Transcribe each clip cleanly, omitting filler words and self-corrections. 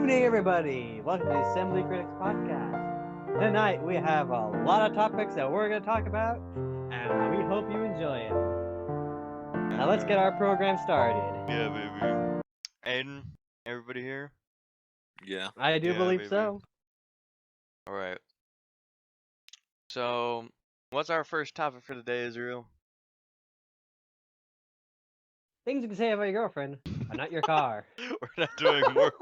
evening, everybody. Welcome to the Assembly Critics Podcast. Tonight we have a lot of topics that we're going to talk about, and we hope you enjoy it. Now let's get our program started. Yeah, baby. Aiden, everybody here? Yeah. I do believe baby. so. Alright. So, what's our first topic for today, Israel? Things you can say about your girlfriend, but not your car. We're not doing more.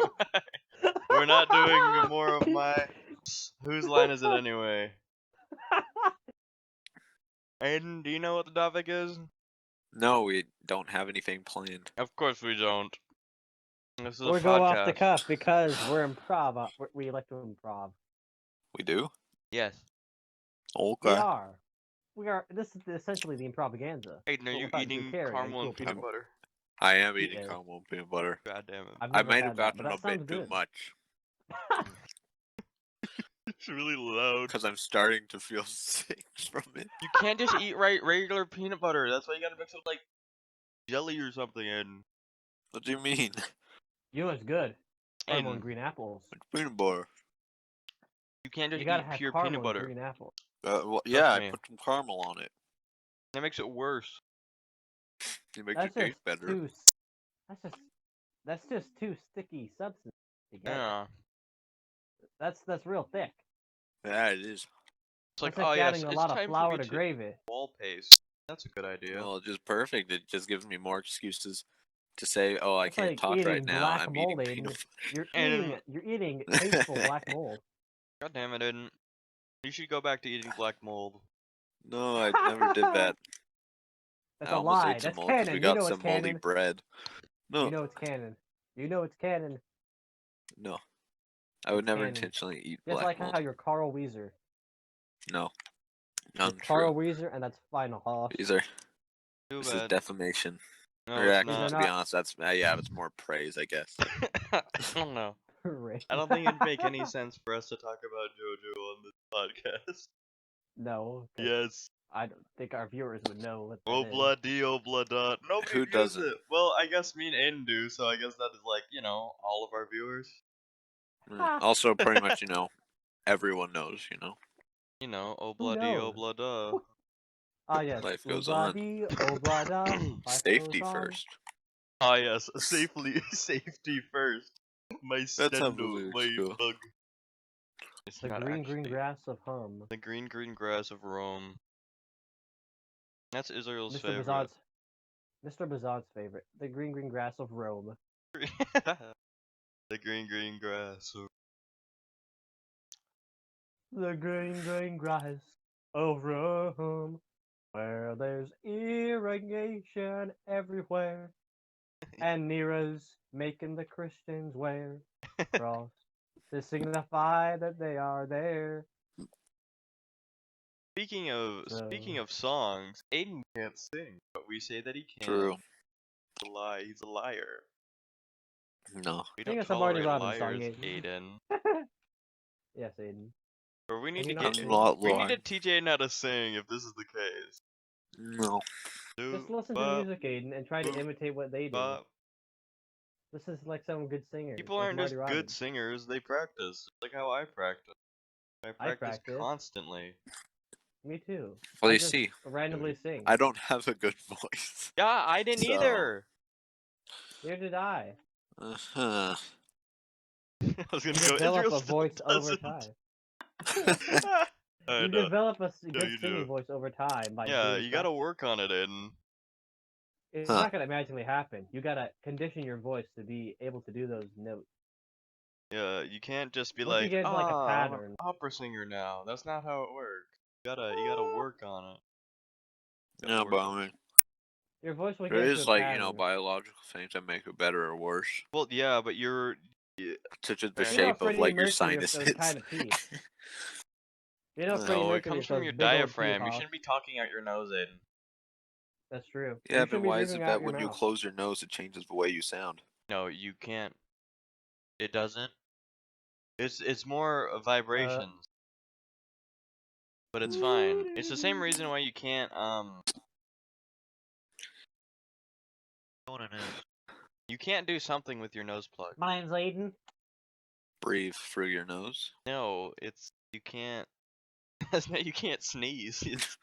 We're not doing more of my. Whose line is it anyway? Aiden, do you know what the topic is? No, we don't have anything planned. Of course we don't. This is a We're going off the podcast. cuff because we're improv. We like to improv. We do? Yes. We Okay. are. We are. This is essentially the improvaganza. Aiden, are but you without eating Drew Carey caramel and cool peanut people. butter? I am eating Yes. caramel and peanut butter. God damn it. I've I never might had have that, gotten but a that sounds bit too good. much. It's really loud. Because I'm starting to feel sick from it. You can't just eat regular peanut butter. That's why you gotta mix it with like jelly or something. And What do you mean? You know what's good? Caramel and Aiden, green apples. Peanut butter. you can't just You gotta eat have pure caramel peanut and butter. green apples. Well, yeah, me. I put some caramel on it. That makes it worse. It makes That's it taste just better. too. That's just too sticky substance together. Yeah. That's real thick. Yeah, it is. It's like, That's oh like yes, adding a it's lot of time for flour me to to gravy. wall paste. That's a good idea. Well, it's just perfect. It just gives me more excuses to say, oh, I It's can't like talk right eating now. black I'm mold, eating peanut Aiden. butter. You're eating tasteful black mold. God damn it, Aiden. You should go back to eating black mold. No, I never did that. That's I a almost lie. ate some That's mold because canon. we You got know it's some moldy canon. bread. No, You know it's canon. You know it's canon. no. I would never canon. intentionally eat Just black like mold. how you're Carl Weezer. No. You're Untrue. Carl Weezer, and that's final hoss. This Too is bad. defamation. No, Or it's actually, not. to be honest, that's it's more praise, I guess. I don't know. I don't think it'd make any sense for us to talk about JoJo on this podcast. No. 'cause Yes. I don't think our viewers would know what that is. Obla-dee, obla-da. Nobody Who views doesn't? it. Well, I guess me and Aiden do, so I guess that is like, all of our viewers. Also, pretty much, everyone knows, Obla-dee, knows? obla-da. Ah, yes. Life goes on. Oblada. Safety first. Ah yes, safety first. My That's how the stendo, lyrics my go. bug. It's The not green actually. grass of home. The green grass of Rome. That's Israel's Mr. favorite. Mr. Bazad's favorite. The green grass of Rome. The green grass. The green grass of Rome. Where there's irrigation everywhere. And Nero's making the Christians wear cross to signify that they are there. Speaking of songs, Aiden can't sing, but we say that he can. True. He's a lie. He's a liar. No. We Sing don't us a Marty tolerate Robbins song, liars, Aiden. Aiden. Yes, Aiden. Or we need Can to you not get. sing? I'm not We need lying. to teach Aiden how to sing if this is the case. No. Just listen to music, Aiden, and try to imitate what they do. This is like some good singers. People like aren't Marty just Robbins. good singers; they practice. Like how I practice. I practice constantly. Me too. Well, I you just see, randomly sing. I don't have a good voice. Yeah, I didn't So- either. Neither did I. Uh-huh. I was You gonna go. develop Israel a still voice over doesn't. time. I You know. develop a No, good you singing do. voice over time by Yeah, doing you gotta practice. work on it, Aiden. It's Huh. not gonna magically happen. You gotta condition your voice to be able to do those notes. Yeah, you can't just be Once you like, get, like, a I'm an pattern." opera singer now. That's not how it works. You gotta work on it. You gotta Yeah, work but on I it. mean, Your voice will there get into is a like, pattern. biological things that make it better or worse. Well, yeah, but Such as the Fair You know shape of Freddie like your Mercury with sinuses. those kind of teeth. You know No, Freddie no, it Mercury comes with from those your big old teeth, diaphragm. You Hoss. shouldn't be talking out your nose, Aiden. That's true. Yeah, You but should be why is breathing it out that your when you mouth. close your nose, it changes the way you sound? No, you can't. It doesn't. It's more vibrations. But it's fine. It's the same reason why you can't you can't do something with your nose plug. My name's Aiden. breathe through your nose. No, it's you can't. You can't sneeze. It's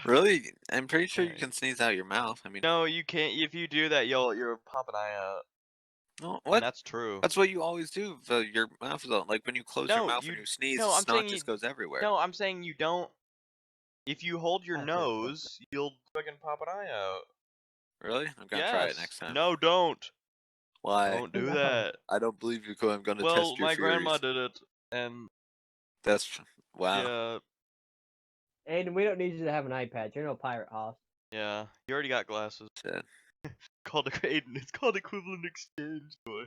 Really? I'm pretty sure you Alright. can sneeze out your mouth. I mean, No, you can't. If you do that, you'll pop an eye out. no, And what? that's true. That's what you always do. Your mouth is like when you close your No, mouth you. and you sneeze, No, I'm snot saying you. just goes everywhere. No, I'm saying you don't. If you hold your I feel so nose, you'll fucking pop an eye out. Really? I'm gonna try it Yes. next time. No, don't. Why? Don't do No. that. I don't believe you, Cole. I'm gonna Well, test your my grandma theories. did it, and That's wow. yeah, Aiden, we don't need you to have an eye patch. You're no pirate hoss. yeah. You already got glasses. Shit. Called Aiden. It's called equivalent exchange, boy.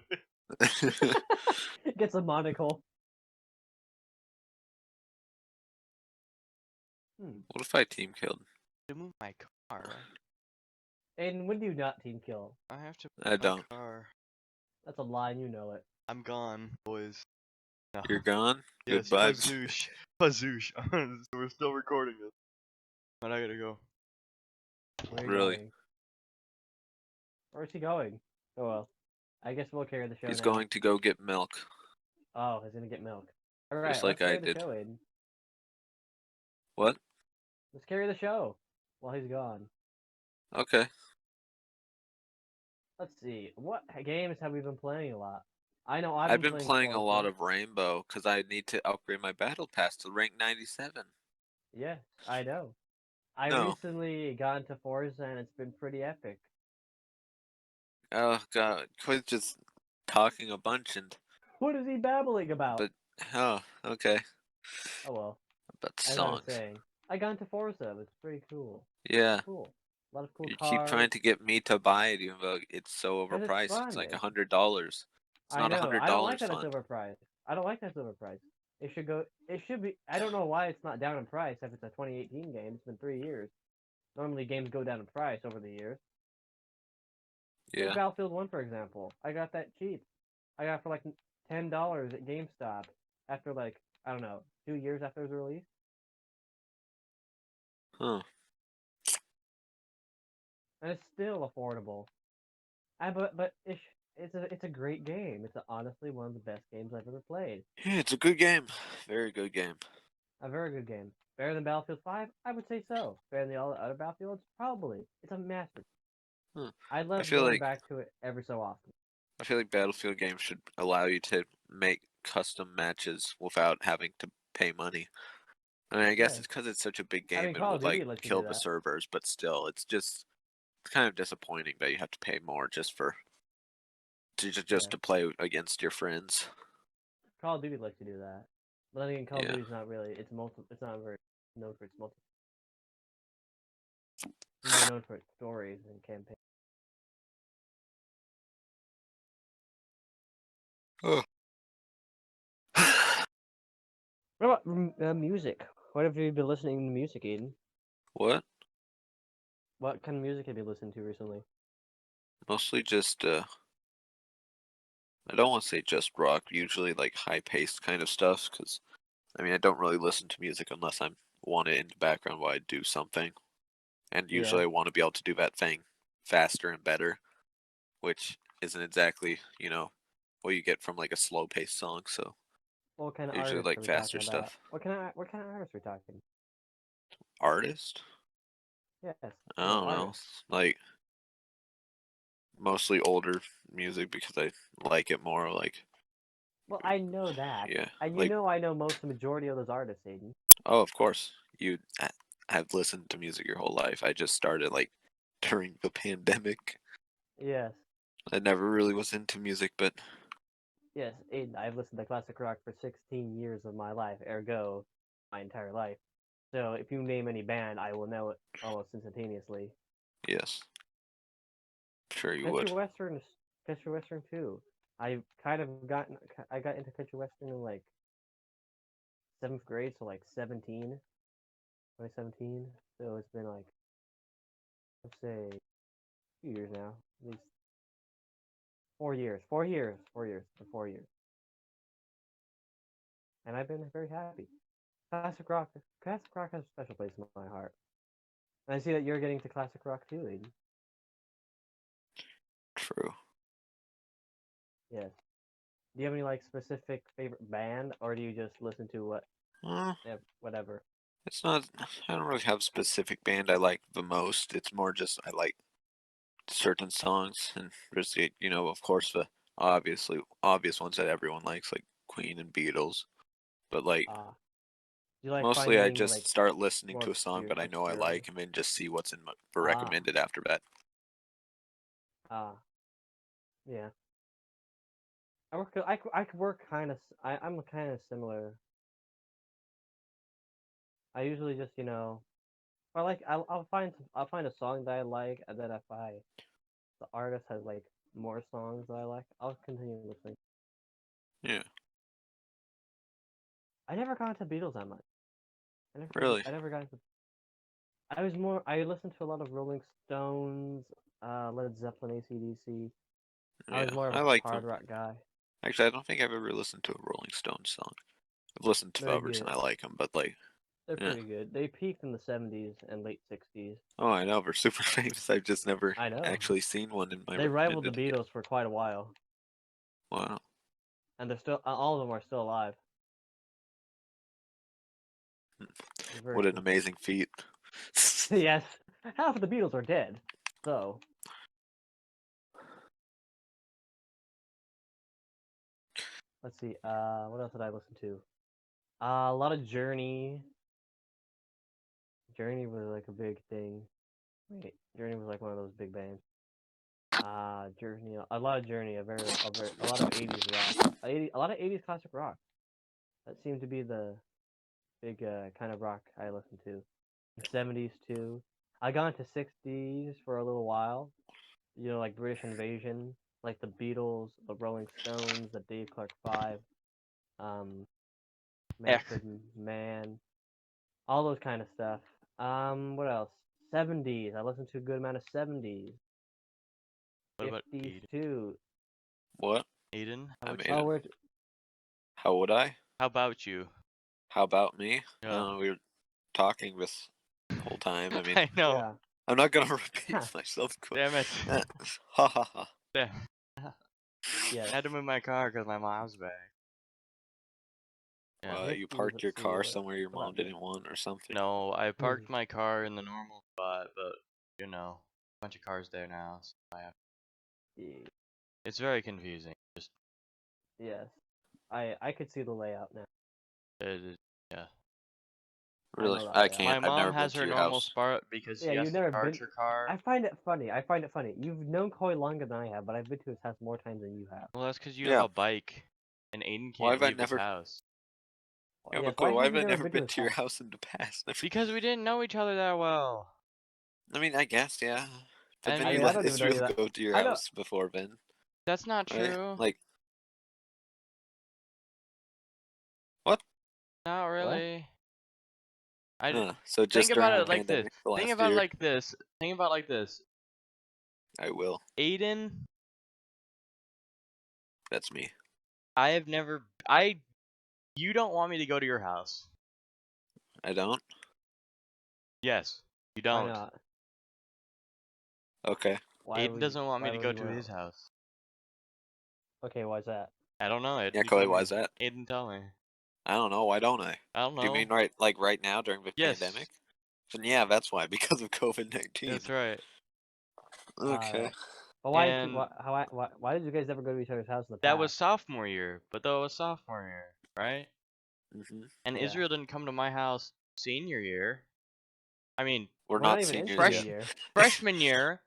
Gets a monocle. What if I team killed? To move my car, Aiden, when do you not team kill? I have to. I Move my don't. car. That's a lie, and you know it. I'm gone, boys. No. You're gone? Yes, Goodbye. Pazoosh. Pazoosh. So we're still recording this. But I gotta go. Where are you Really? going? Where's he going? Oh well. I guess we'll carry the show He's now. going to go get milk. Oh, he's gonna get milk. Alright, Just like let's carry I the did. show, Aiden. What? Let's carry the show while he's gone. Okay. Let's see. What games have we been playing a lot? I know I've I've been playing playing a lot Forza. of Rainbow because I need to upgrade my battle pass to rank 97. Yeah, I know. I No. recently got into Forza and it's been pretty epic. Oh god, quit just talking a bunch and What is he babbling about? but oh, okay. Oh well. About As I was songs. saying, I got into Forza. It was pretty cool. Yeah. Cool. A lot of cool You cars. keep trying to get me to buy it even though it's so 'Cause overpriced. fun. It's like $100. It's I not know. I don't like $100 that it's fun. overpriced. I don't like that it's overpriced. It should go. It should be. I don't know why it's not down in price. If it's a 2018 game, it's been 3 years. Normally games go down in price over the years. Take Yeah. Battlefield 1 for example. I got that cheap. I got it for like $10 at GameStop after like I don't know 2 years after it was released. Huh. And it's still affordable. But it's a great game. It's honestly one of the best games I've ever played. Yeah, it's a good game. Very good game. A very good game. Better than Battlefield 5? I would say so. Better than all the other Battlefields? Probably. It's a masterpiece. Huh. I love feel going like- back to it every so often. I feel like Battlefield games should allow you to make custom matches without having to pay money. I mean, I guess Yeah. it's because it's such a big game. I mean, it Call would of Duty like lets you kill do the that. servers, but still, it's kind of disappointing that you have to pay more just Yeah. to play against your friends. Call of Duty lets you do that. But then again, Call of Yeah. Duty's not really. It's not very known for its multi. It's more known for its stories and campaigns. What about music? What have you been listening to music, Aiden? What? What kind of music have you listened to recently? Mostly just I don't want to say just rock. Usually like high paced kind of stuff. Because I mean I don't really listen to music unless I want it in the background while I do something. And usually Yeah. I want to be able to do that thing faster and better, which isn't exactly what you get from like a slow paced song. So What kind of usually artists like are we faster talking about? stuff. What kind of artists are we talking? Artist? Yes. I don't know. Artists. Like mostly older music because I like it more. Like Well, I know that. yeah, And like I know the majority of those artists, Aiden. oh, of course you have listened to music your whole life. I just started like during the pandemic. Yes. I never really was into music, but Yes, Aiden. I've listened to classic rock for 16 years of my life, ergo, my entire life. So if you name any band, I will know it almost instantaneously. yes, sure you would. Country Western too. I got into country Western in like 7th grade, so like 2017. So it's been like, let's say, a few years now, at least 4 years. 4 years. 4 years. For 4 years. And I've been very happy. Classic rock has a special place in my heart. And I see that you're getting to classic rock too, Aiden. True. Yes. Do you have any like specific favorite band, or do you just listen to Uh, whatever? it's not. I don't really have a specific band I like the most. It's more just I like certain songs, and there's of course the obvious ones that everyone likes, like Queen and Beatles. But like Do you like mostly, I finding just like start listening more to a song that I know I obscure? like, and then just see what's for Ah, recommended after that. ah, yeah. I could work kind of. I'm kind of similar. I usually just I like I'll find a song that I like, and then if the artist has like more songs that I like, I'll continue listening. Yeah, I never got into Beatles that much. really. I never got into. I listened to a lot of Rolling Stones, Led Zeppelin, AC/DC. I was Yeah, more of I a like hard them. rock guy. Actually, I don't think I've ever listened to a Rolling Stones song. I've listened to They're others and good. I like them, but like, They're yeah. pretty good. They peaked in the '70s and late '60s. Oh, I know, they're super famous. I've just never I know. actually seen one in my They rivaled the recommended. Beatles for quite a while, Wow. and they're still all of them are still alive. It's very What an cool. amazing feat. Yes, half of the Beatles are dead. So let's see. What else did I listen to? A lot of Journey. Journey was like a big thing. Wait, Journey was like one of those big bands. Journey. A lot of Journey. A lot of '80s rock. A lot of '80s classic rock. That seemed to be the big kind of rock I listened to. '70s too. I got into '60s for a little while. Like British Invasion, like the Beatles, the Rolling Stones, the Dave Clark Five, um, Manfred Mann, all those kind of stuff. What else? '70s. I listened to a good amount of '70s. What about '50s Aiden? too. What? Aiden, how I'm about Oh, you? Aiden. we're How would I? How about you? How about me? Yeah. We were talking this whole time. I mean, I know. yeah. I'm not gonna repeat myself. Damn it. Ha ha ha. Damn. Yes. I had to move my car because my mom's back. Yeah. You '50s. parked Let's your see. car somewhere your What mom about me? didn't want or something. No, I parked my car in the normal spot, but a bunch of cars there now, so it's very confusing. Just Yes. I could see the layout now. yeah. I Really? know that I layout. My can't. I've mom never been has to her your normal house. spot because Yeah, she has you've to never charge been. her car. I find it funny. I find it funny. You've known Koi longer than I have, but I've been to his house more times than you have. Well, that's because you have Yeah. a bike, and Aiden Why can't have I leave his never? house. Yeah, Yes. but Why why have have you I never never been to been his to your house? house in the past? Because we didn't know each other that well. I mean, I guess, yeah. But And then I you mean, I you, don't let even know you Israel that. go to your I don't. house before then, that's not right? true. Like, what? Not What? really. I So think just about during the it like this. pandemic the Think last about it year? like this. Think about it like this. I will. Aiden, That's me. I have never. I. You don't want me to go to your house. I don't? Yes, you Why don't. not? Okay. Aiden doesn't want me Why to would go you to want his house. to? Okay, why's that? I don't know. Yeah, Aiden, you Chloe, tell why me. is that? Aiden, tell me. I don't know. Why don't I? I don't Do you know. mean right now during the Yes, pandemic? Then yeah, that's why, because of COVID-19. that's right. Okay. But And why did you guys never go to each other's house in the that was past? sophomore year, but that was sophomore year, right? hmm And Yeah. Israel didn't come to my house senior year. I mean, We're We're not not even in seniors senior yet. year. freshman year,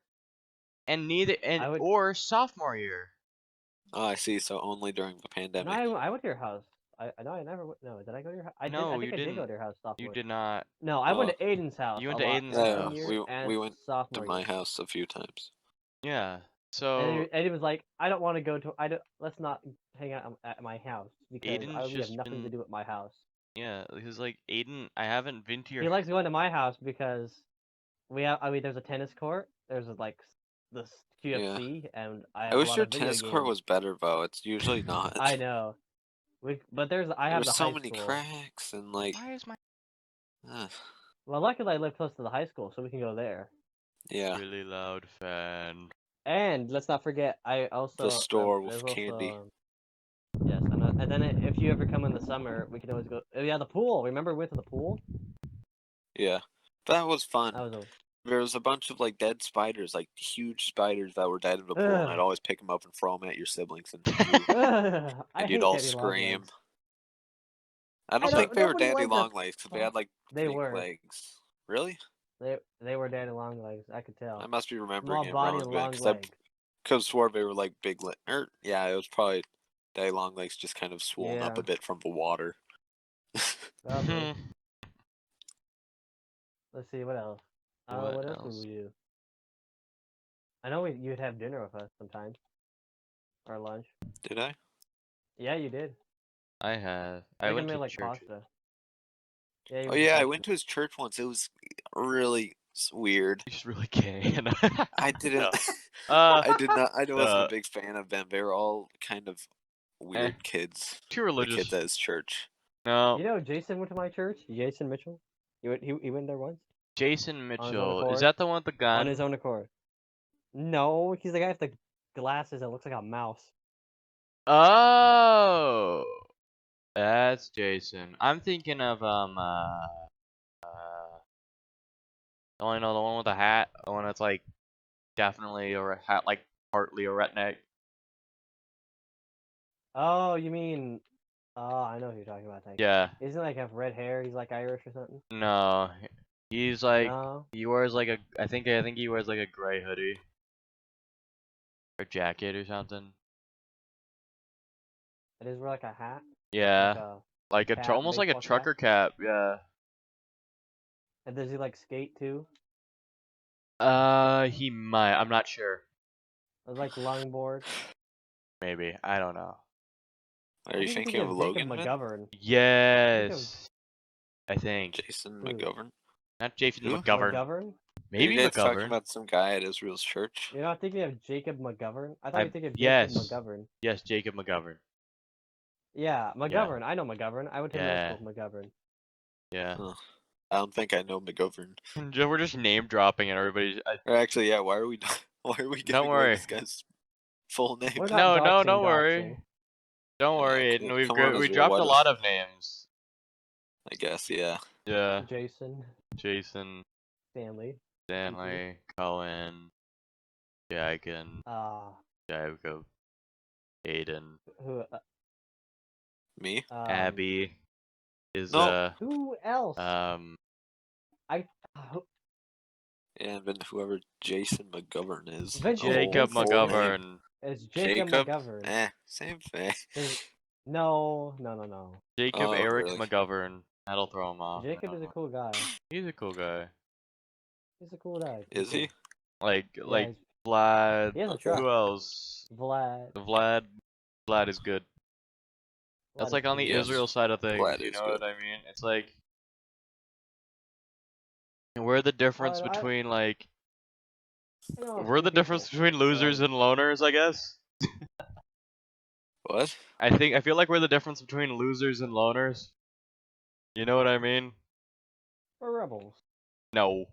and neither and I would. or sophomore year. Oh, I see. So only during the No, pandemic. I went to your house. I know I never went. No, did I go to your house? I did. I No, think you I did go didn't. to your house You sophomore. did not. No, I went Oh, to Aiden's house You a went to lot Aiden's in yeah. house. senior and We went to sophomore my year. house a few times. Yeah. And So Aiden was like, I don't want to go to. I don't. Let's not hang out at my house because Aiden's we have just nothing to been do at my house. because like Aiden, I haven't been to your He likes going to my house because we have. I mean, there's a tennis court. There's like this Yeah. QFC, and I I have a wish lot your of video tennis court games. was better, though. It's usually I not. know. But I have There's the so high many school. cracks and like, Why is my ugh, Well, luckily I live close to the high school, so we can go there. yeah. really loud fan? And let's not forget, I The also store there's with candy. also And then if you ever come in the summer, we can always go. Oh, yeah, the pool. Remember we went to the pool? Yeah, that was fun. That was a. There was a bunch of like dead spiders, like huge spiders that were dead in the pool, and I'd Ugh. always pick them up and throw them at your siblings, and I you'd hate all daddy long scream. legs. I don't I think don't. they were Nobody daddy likes us. long legs, 'cause they had like They big were. legs. Really? They were daddy long legs. I could tell. I must be remembering Small it body, wrong, long because I leg. could have swore they were like big leg. Yeah, it was probably daddy long legs, just kind of swollen up Yeah. a bit from the water. Probably. Let's see what else. What What else would else? we do? I know you'd have dinner with us sometimes, or lunch. Did I? Yeah, you did. I have. I I think went made to like church. pasta. Yeah, you Oh went to yeah, I pasta. went to his church once. It was really weird. He's really gay. And I didn't. Uh, I did not. I wasn't a uh, big fan of them. They were all kind of weird kids. too The religious. kids at his church. No, You know, Jason went to my church. Jason Mitchell. He went there once Jason on his own Mitchell. Is accord. that the one with the gun? On his own accord. No, he's the guy with the glasses that looks like a mouse. Oh, that's Jason. I'm thinking of only know the one with the hat, the one that's like definitely a hat, like partly a redneck. Oh, you mean? Oh, I know who you're talking about. Like, Yeah. isn't he, like have red hair? He's like Irish or something. No, he's like No, he wears like a. I think he wears like a gray hoodie or jacket or something. it is wear like a hat. Yeah, like a cap, almost like a baseball cap. trucker cap. Yeah. And does he like skate too? He might. I'm not sure. Or like longboard. Maybe. I don't know. Are you thinking of Jacob Logan? Vin? McGovern. Yes. I think. Jason Who? McGovern? Not Jason Who? McGovern. McGovern? Are you Maybe guys talking McGovern. about some guy at Israel's church? You're not thinking of Jacob McGovern? I thought you were thinking of yes. Jacob McGovern. Yes, Jacob McGovern. Yeah, McGovern. I know McGovern. I went to middle Yeah. school with McGovern. Yeah. Huh. I don't think I know McGovern. We're just name dropping and everybody's. Or actually, yeah. Why are we? Why are we giving away worry. this guy's full name? We're not No, doxing, don't worry. doxing. Don't Yeah, worry, okay, Aiden. come on, We Israel, dropped what a is- lot of names. I guess, yeah. Yeah. Jason. Jason, Stanley. Stanley, Cohen, Jagan, Jacob, Aiden, Who? Me? Abby is No. Who else? I. And then whoever Jason McGovern is. Vincent- Jacob Vincent. McGovern. It's Jacob McGovern. Same thing. No. Jacob Oh, Eric really? McGovern. That'll throw him off. Jacob is a cool guy. He's a cool guy. He's a cool guy. Is he? Like Yeah, Vlad. he has a truck. Who else? Vlad. Vlad is good. That's like on the Yes. Israel side of things. Vlad You is know good. what I mean? It's like we're the difference I- between like I know a we're few the difference people. between losers and loners, I guess. What? I feel like we're the difference between losers and loners. You know what I mean? We're rebels. No.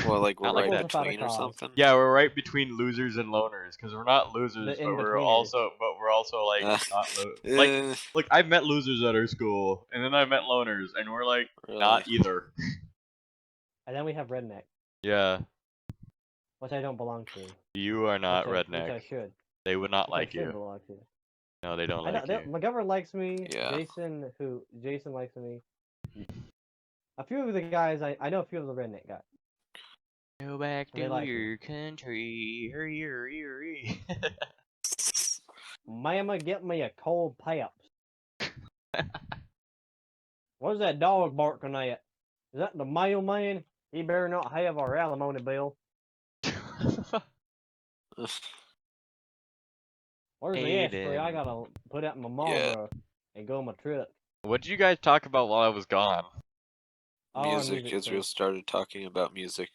Well, like we're Not like right that. Without a between or cause. something? Yeah, we're right between losers and loners because we're not losers, The but we're in-betweeners. also like Uh, not like Eh, look, I've met losers at our school, and then I've met loners, and we're like really? not either. And then we have redneck, Yeah, which I don't belong to. you are not which redneck. I should. They would not Which I like should you. belong to. No, they don't I like know, you. McGovern likes me. Yeah. Jason likes me. A few of the guys, I know a few of the redneck guys. Go back They to like your country. Hurry. Mama, get me a cold Peps. What's that dog barking at? Is that the mailman? He better not have our alimony bill. Where's the ashtray? I Aiden. gotta put out my Marlboro and go on my truck. What did you guys talk about while I was gone? Oh, Music. music Israel stuff. started talking about music.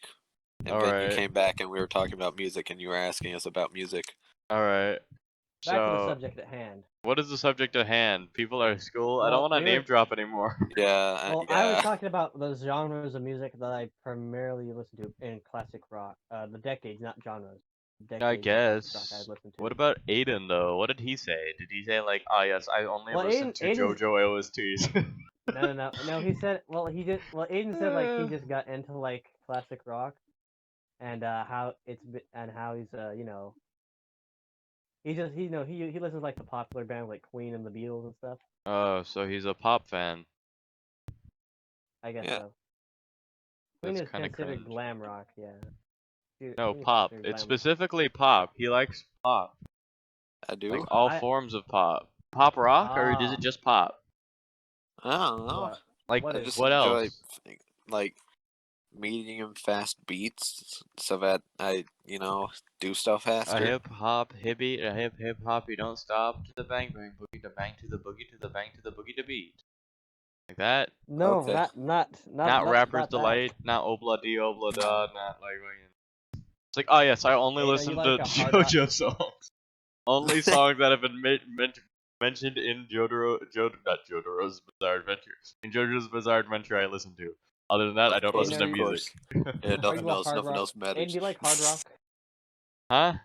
And then Alright. you came back and we were talking about music and you were asking us about music. Alright. Back to the So, subject at hand. what is the subject at hand? People are at school? I Well, don't want to we name were- drop anymore. Yeah. Well, yeah. I was talking about those genres of music that I primarily listen to in classic rock. The decades, not genres. decades I of classic rock guess. I've listened to. What about Aiden though? What did he say? Did he say like, "Ah, yes, I only Well, listen to Aiden's JoJo OSTs"? no. He said, well, Aiden said like he just got into like classic rock, and how how he's he listens like the popular bands like Queen and the Beatles and stuff. Oh, so he's a pop fan. I guess Yeah. so. Queen That's is kind of considered cringe. glam rock, yeah. No, Queen is pop. considered It's glam. specifically pop. He likes pop. I do. Like all forms of pop. Pop rock, or is it just pop? I don't know. Like, What I is just what enjoy else? like medium fast beats so that I do stuff A faster. hip hop, hippie, a hip hop, you don't stop to the bang bang boogie to bang to the boogie to the bang to the boogie to beat. Like that. No, Okay. Not Rapper's that. Delight, not Obla Di Obla Da, not like fucking. It's like, oh yes, I only Aiden, listen you to like a hard rock? JoJo songs. Only songs that have been mentioned in not Jotaro's Bizarre Adventure. In JoJo's Bizarre Adventure, I listen to. Other than that, I don't Of listen to music. Yeah, Are nothing you a else. hard Nothing rock? else Aiden, matters. do you like hard rock? Huh? Do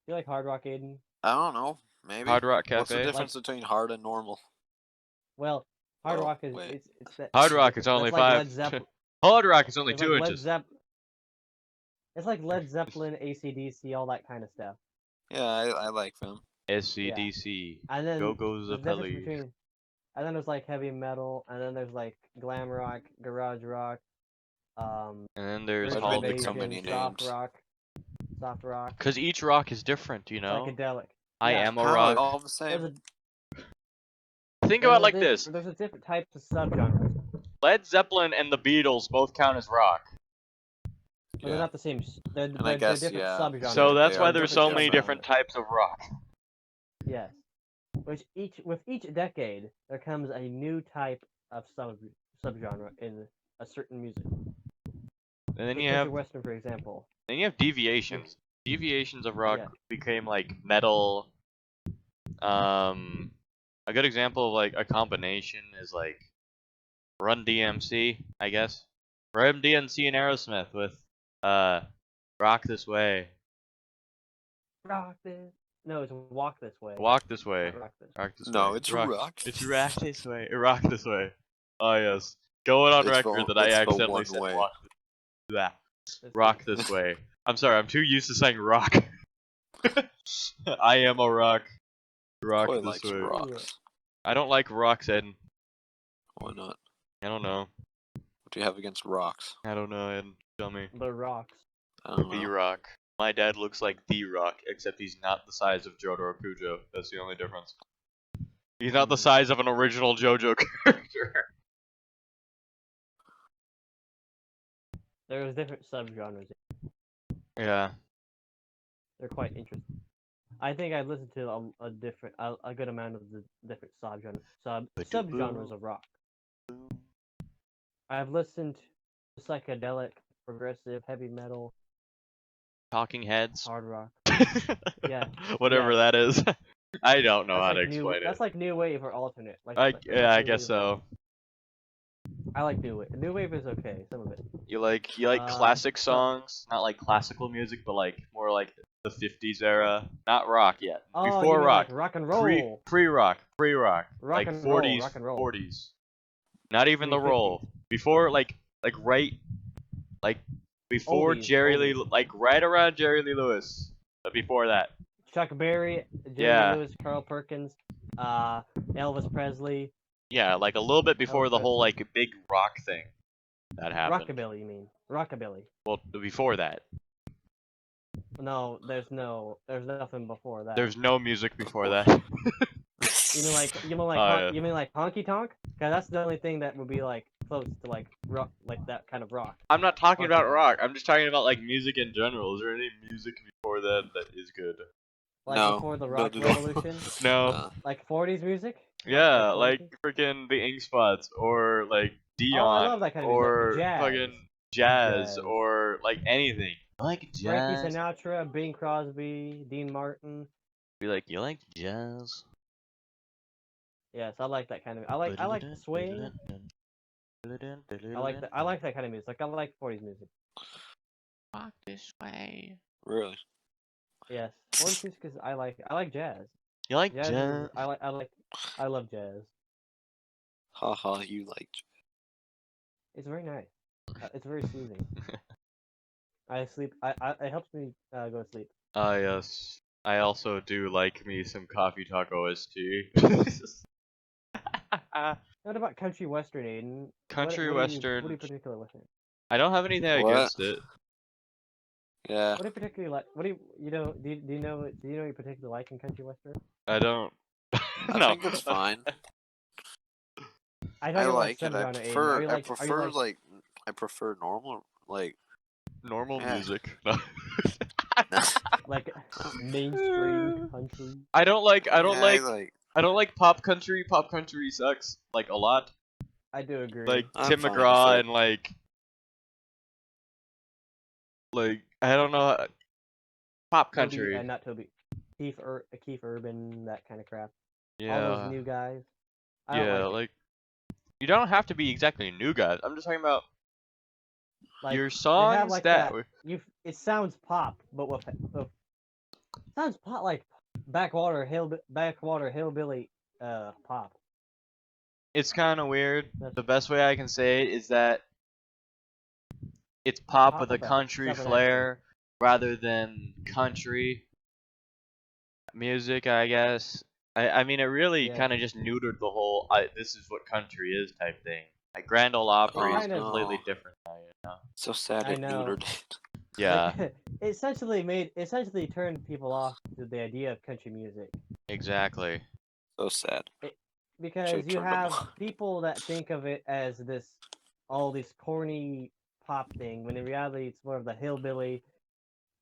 you like hard rock, Aiden? I don't know. Maybe. Hard Rock What's the Cafe. difference between hard and normal? Well, hard Oh, rock is wait. it's that. Hard Rock is only That's like 5. Led Zeppelin. Hard Rock is only It's 2 like Led inches. Zeppelin. It's like Led Zeppelin, AC/DC, all that kind of stuff. Yeah, I like them. SCDC. And then Go-Go the difference Zappelli. between, and then there's like heavy metal, and then there's like glam rock, garage rock, And then there's Why'd Hall they of make so Fame. many soft names? rock, Because each rock is different, you know? psychedelic. I Yeah, am a How? rock. All the same. Think about it like this. There's a different types of subgenres, Led Zeppelin and the Beatles both count as rock. but they're not the same. They're I guess, different yeah. subgenres. So They that's are why there's so different many different subgenres. types of rock. Yes, with each decade there comes a new type of subgenre in a certain music. And then Take you country have western, for example. deviations. Deviations of rock Yeah. became like metal. A good example of like a combination is like Run DMC, I guess. Run DMC and Aerosmith with Rock This Way. Rock this. No, it's walk this way. Walk This Way. Not rock this. Rock This No, Way. it's rock. It's Rock This Way. Rock This Way. Oh yes. Going on It's record the- that I it's the accidentally one said way. walk that. That's Rock it. This Way. I'm sorry, I'm too used to saying rock. I am a rock. Rock Boy this likes way. rocks. I don't like rocks, Ed. Why not? I don't know. What do you have against rocks? I don't know, Ed. Tell me. The rocks. I don't The know. Rock. My dad looks like The Rock, except he's not the size of Jotaro Kujo. That's the only difference. He's not the size of an original JoJo character. There's different subgenres. Yeah. They're quite interesting. I think I've listened to a good amount of the different subgenres of rock. I've listened to psychedelic, progressive, heavy metal, Talking Heads. hard rock. Yeah. Whatever Yeah. that is. I don't know That's how like to explain That's it. like new wave or alternate. I guess so. I like new wave. New wave is okay. Some of it. You like classic songs, not like classical music, but like more like the 50s era. Not rock yet. Oh, Before you mean rock. like rock and roll. Pre-rock. Rock Like and roll, 40s, rock and roll. 40s. Not even the mean roll. Before like before Oldies, Jerry Lee, oldies. like right around Jerry Lee Lewis. But before that. Chuck Berry, Jerry Yeah. Lewis, Carl Perkins, Elvis Presley. Yeah, like a little bit before the whole like big rock thing that happened. Rockabilly, you mean? Rockabilly. Well, before that. No, there's nothing before that. There's no music before that. You mean like Oh, you mean like honky tonk? Cause that's the only thing that would be like close to like rock, like that kind of rock. I'm not talking about Honky tonk. rock. I'm just talking about like music in general. Is there any music before that that is good? Like No, before the no, rock no, no. revolution, No. like 40s music. Yeah, Like like freaking the Ink Spots or like Dion Oh, I love that kind of or music. Jazz. fucking jazz Jazz. or like anything. I like Frankie jazz. Sinatra, Bing Crosby, Dean Martin. Be like, you like jazz? Yes, I like that kind of. I like the swing. I like that kind of music. Like I like 40s music. Walk this way. Really? Yes. Well, it's just because I like jazz. You like Jazz jazz? is I love jazz. Haha, you like. It's very nice. It's very soothing. It helps me go to sleep. Ah, yes. I also do like me some Coffee Talk OST. What about country western, Aiden? Country What do western. you particularly listen? I don't have anything What? against it. Yeah. What do you particularly like? What do you know? Do you know you particularly like in country western? I don't. I No. think it's fine. I I talk about like it. subgenre, Aiden. Are you like? I prefer normal like. Normal Yeah. music. No. Like mainstream country? I don't like. Yeah, I don't like pop country. Pop country sucks like a lot. I do agree. Like I'm Tim fine McGraw with it. and I don't know pop country. Not Toby. Keith Urban, that kind of crap. All Yeah. those new guys. I don't Yeah, like it. like you don't have to be exactly new guys. I'm just talking about Like, your they have songs like that. It sounds pop, but it sounds pop like backwater hillbilly pop. It's kind of weird. That's The best way I can say it is that it's pop pop with a with a country southern flair rather than country music, I guess. I mean, it really Yeah. kind of just neutered the whole "this is what country is" type thing. Like Grand Ole Opry is kind of- completely no. different now, you know. So sad I it know. neutered it. Yeah, Like, it essentially turned people off to the idea of country music. exactly. So sad. Because Should've you turned 'em have on. people that think of it as this corny pop thing, when in reality it's more of the hillbilly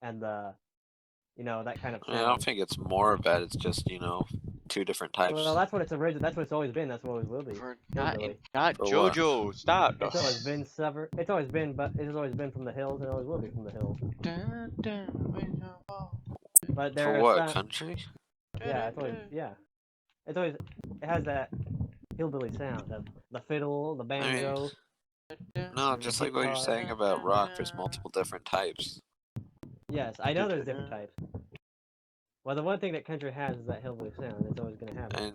and the that kind of I don't sound. think it's more bad. It's just two different types. Well, that's what it's original. That's what it's always been. That's what it always will be. For Hillbilly. not For what? JoJo, stop. It's always been severed. It's always been from the hills, and it always will be from the hills. But For there are what some. country? Yeah, it has that hillbilly sound of the fiddle, the banjo. No, and just the like what you're guitar. saying about rock. There's multiple different types. Yes, I know there's different types. Well, the one thing that country has is that hillbilly sound. It's always going to have it. And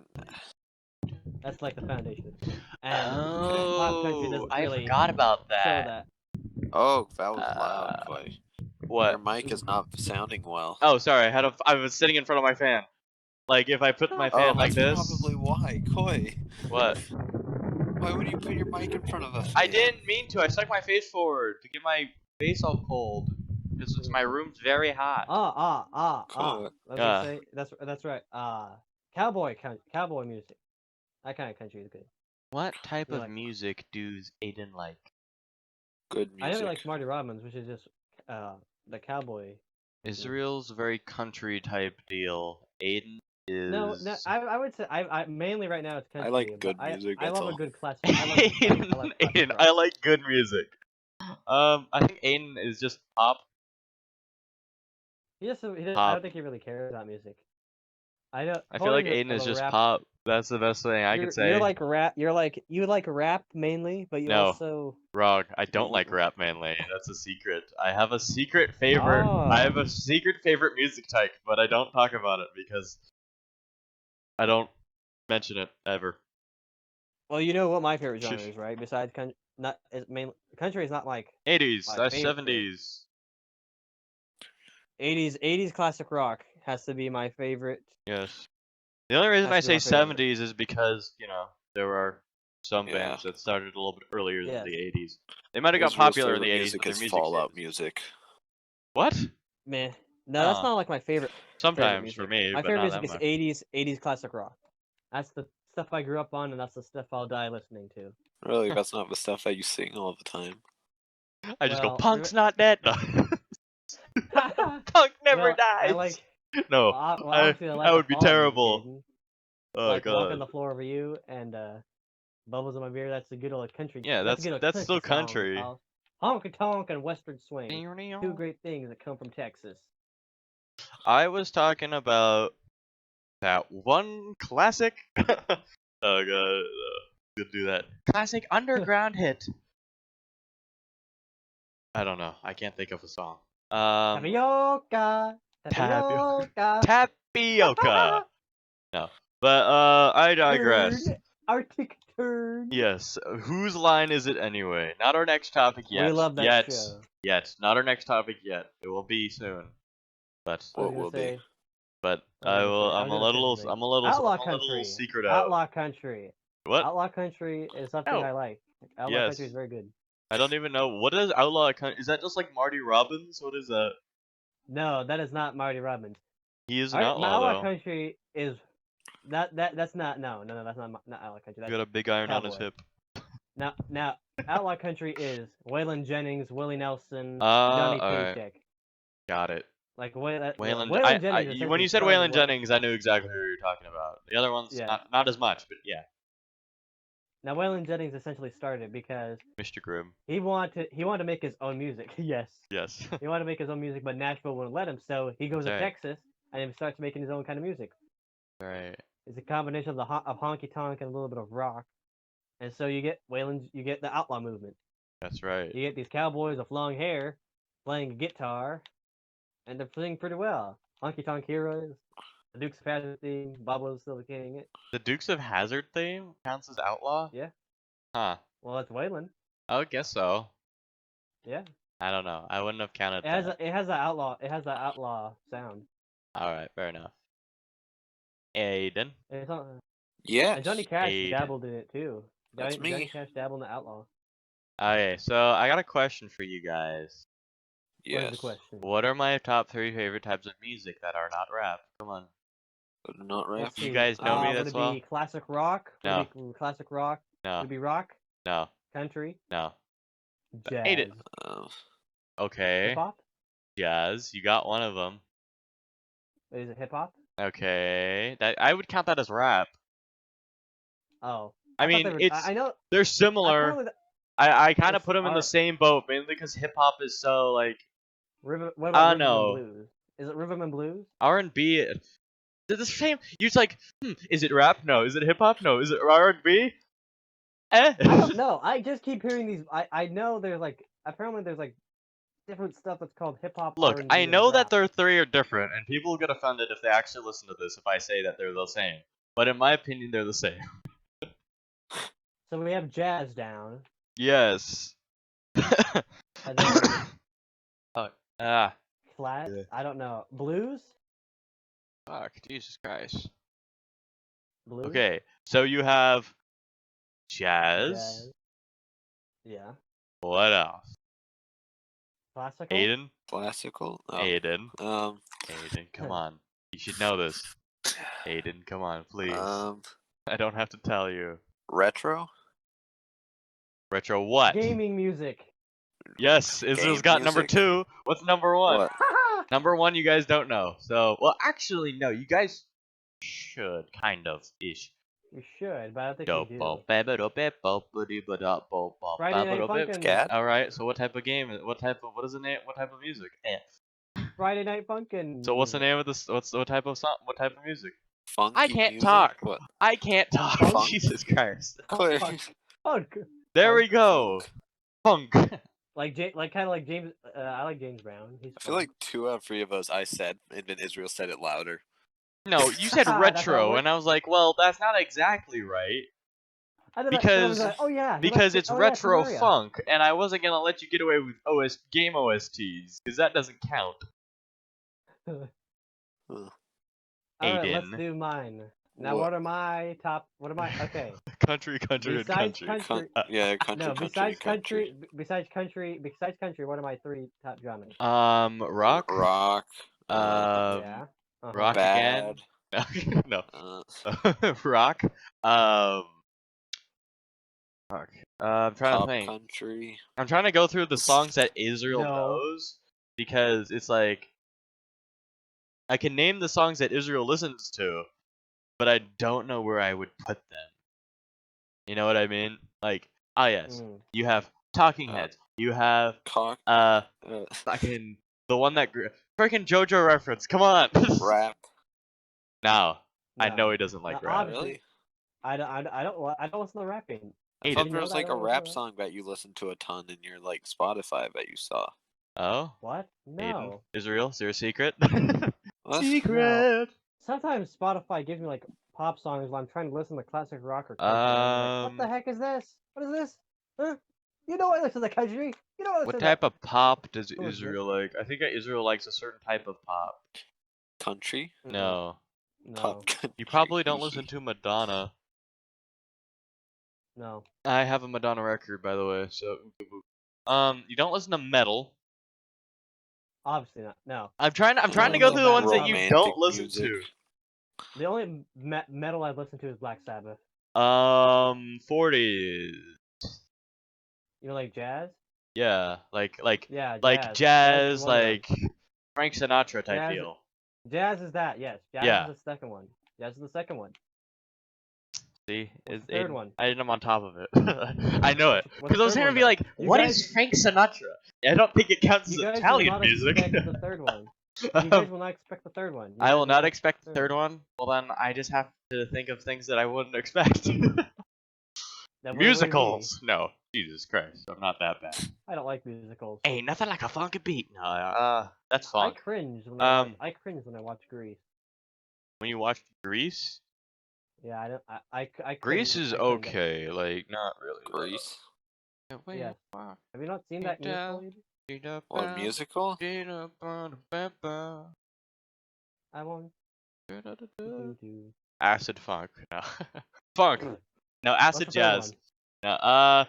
That's like the foundation. And pop country doesn't I really forgot about show that. that. oh, that was loud, boy. What? Your mic is not sounding well. Oh, sorry. I was sitting in front of my fan. Like if I put my fan like that's this. probably why. Koi. What? Why would you put your mic in front of a fan? I didn't mean to. I stuck my face forward to get my face all cold. Because my room's very hot. Cool. Let me say that's right. Cowboy music. That kind of country is good. What type You of like- music does Aiden like? Good I music. know like Marty Robbins, which is just the cowboy. Israel's a very country type deal. Aiden is. No, I would say I mainly right now it's country. like but good music, I that's love all. a good classic. I love classic Aiden, rock. I like good music. I think Aiden is just pop. He just I Pop. don't think he really cares about music. I know. I feel like Cody's Aiden is just rap. pop. That's the best thing I can say. You're like rap. You like rap mainly, but you No. also. Wrong. I don't like rap mainly. That's a secret. I have a secret favorite. Oh. I have a secret favorite music type, but I don't talk about it because I don't mention it ever. Well, you know what my favorite genre is, right? Besides country, country is not like 80s, my favorite. 70s. 80s classic rock has to be my favorite. Yes. The only reason I Has to be say my favorite. 70s is because, there are some Yeah. bands that started a little bit earlier Yes. than the 80s. They might have got Israel's popular in the favorite 80s, music but their is music Fallout stayed- music. What? Meh. No, that's Oh. not like my favorite. Sometimes music. for me, My but favorite not music that is much. 80s classic rock. That's the stuff I grew up on, and that's the stuff I'll die listening to. Really, that's not the stuff that you sing all the time. I just go, Well, punk's not dead. No. Punk never Well, dies. I like. No, Obviously, I like that the would be fall music, terrible. Aiden. Oh Like god. Walk on the Floor Over You and Bubbles in My Beer. That's a good old country. Yeah, that's a good old that's still song, country. pal. Honky Tonk and Western Swing. Two great things that come from Texas. I was talking about that one classic. Oh god, gonna do that. Classic underground hit. I don't know. I can't think of a song. Tapioca. Tapioca. Tapioca. No, but I digress. Turn. Arctic turn. Yes, whose line is it anyway? Not our next topic yet. We love that yet. show. Yet. Not our next topic yet. It will be soon. But I was What gonna will be? say, but I I was will. gonna say- I I'm was a gonna say little. something. I'm a little. Outlaw I'm a little Country. secret out. Outlaw Country. What? Outlaw Country is something Oh. I like. Outlaw Yes. Country is very good. I don't even know what is Outlaw Country. Is that just like Marty Robbins? What is that? No, that is not Marty Robbins. He is an Outlaw outlaw though. Country is that's not that's not Outlaw Country. He That's got a big iron on his Cowboy. hip. Now Outlaw Country is Waylon Jennings, Willie Nelson, Johnny Alright. Paycheck. Got it. Like Waylon. Waylon Jennings. When you said essentially Waylon started Jennings, I knew exactly who you were talking about. The other ones, Yeah. not as much, but yeah. Now Waylon Jennings essentially started because Mr. Grimm. he wanted to make his own music. Yes. Yes. He wanted to make his own music, but Nashville wouldn't let him. So he goes to That's right. Texas and he starts making his own kind of music. Right. It's a combination of of honky tonk and a little bit of rock, and so you get you get the outlaw movement. That's right. You get these cowboys with long hair playing a guitar, and they're singing pretty well. Honky Tonk Heroes, the Dukes of Hazzard theme, Bob was still king it. The Dukes of Hazzard theme counts as outlaw? Yeah. Huh. Well, it's Waylon. I would guess so. Yeah. I don't know. I wouldn't have counted It has that. it has the outlaw sound. Alright, fair enough. Aiden. It's not, Yes. and Johnny Cash Aiden. dabbled in it too. That's Johnny me. Cash dabbled in the outlaw. Okay, so I got a question for you guys. What is Yes. the question? What are my top 3 favorite types of music that are not rap? Come on. But not rap. Let's You see. guys know me Would this it well? be classic rock? No. Would it be classic rock? No. Would it be rock? No. Country? No. Jazz? Aiden. Okay. Hip hop? Jazz. You got one of them. Is it hip hop? Okay. That I would count that as rap. Oh. I thought mean, they were- it's I know. they're similar. Apparently I kind of It's put them in the our- same boat mainly because hip hop is so like What I about don't rhythm know. and blues? Is it rhythm and blues? R&B. They're the same. You're just like, is it rap? No. Is it hip hop? No. Is it R&B? Eh? I don't know. I just keep hearing these. I know there's like apparently there's like different stuff that's called hip hop. Look, R&B, I and know that rap. their 3 are different, and people will get offended if they actually listen to this if I say that they're the same. But in my opinion, they're the same. So we have jazz down. Yes. And then Ah, flat. Yeah. I don't know. Blues. fuck, Jesus Christ. Blues. Okay, so you have jazz. Jazz. Yeah. What else? Classical. Aiden. Classical. Oh. Aiden. Um. Come on. You should know this. Aiden, come on, please. Um. I don't have to tell you. Retro. Retro what? Gaming music. Yes, Israel's Game got number music. 2. What's number 1? What? Number 1, you guys don't know. So, well, actually, no. You guys should, kind of, ish. You should, but I don't think Friday you do. Night Funkin'. Scat. All right. So, what type of game? What is the name? What type of music? Friday Night Funkin'. So, what's the name of this? What type of song? What type of music? Funky I can't music? talk. What? I can't talk. Funk? Jesus Christ. Clear. Funk. There we Funk. go. Funk. Like kind of like James. I like James Brown. He's I feel like 2 out of 3 of us I said, and then Israel said it louder. No, you said That's how it retro, works. and I was like, well, that's not exactly right. because because- oh yeah, Because it's retro Samaria. funk, and I wasn't gonna let you get away with game OSTs, because that doesn't count. All right, let's Aiden. do mine. Now, What? what are my top? What am I? Okay. Country, and Besides country. country, Yeah, country, no. country, Besides country, what are my 3 top genres? Rock. Rock. Yeah. Uh-huh. Rock Bad. again. No. Uh, Rock. Fuck. I'm trying to pop think. country. I'm trying to go through the songs that Israel No. knows because it's like I can name the songs that Israel listens to, but I don't know where I would put them. You know what I mean? Like, yes, Mm. you have Talking Uh, Heads. You have Cock. fucking the one that freaking JoJo reference. Come on. Rap. No, I No. know he doesn't like No, rap. obviously. Really? I don't listen to rapping. I Aiden. thought You there know was that like I a don't rap listen to song that you listened to a ton in your like Spotify that you saw. Oh, What? Aiden. No. Israel, is there a secret? What? Secret. Sometimes Spotify gives me like pop songs while I'm trying to listen to classic rock or country. And I'm like, what the heck is this? What is this? Huh? You know I listen to country. You know I listen What to type of pop does Who is this? Israel like? I think Israel likes a certain type of pop. Country? No, No, Pop country. you probably don't listen to Madonna. no. I have a Madonna record, by the way. So, you don't listen to metal. Obviously not. No. I'm trying to No, go no through the ones bad that you romantic don't listen music. The only metal I've listened to is Black Sabbath. to. 40s. You know, like jazz? Yeah, Yeah, like jazz is jazz, one of them. like Frank Sinatra type Jazz- deal. Jazz is that, yes. Jazz Yeah. is the second one. Jazz is the second one. See, What's the third one? I'm on top of it. I know it What's because the I was third gonna one, be though? like, You what guys- is Frank Sinatra? I don't think it counts as You guys will Italian not music. expect the third one. You guys will not expect the third one. You I guys will not expect the third one. one. Well, then I just have to think of things that I wouldn't expect. Now, what would it be? Musicals. No, Jesus Christ, I'm not that bad. I don't like musicals. Ain't nothing like a funky beat. No, that's I funk. cringe when I cringe when I watch Grease. When you watch Grease, Yeah, I don't. I couldn't- Grease is I couldn't- okay. Like, not really. though. Grease? Yeah. Have you not seen that musical? Yet? What, musical? I won't. Do. Acid funk. No. Funk. No, What's acid the third jazz. one? No,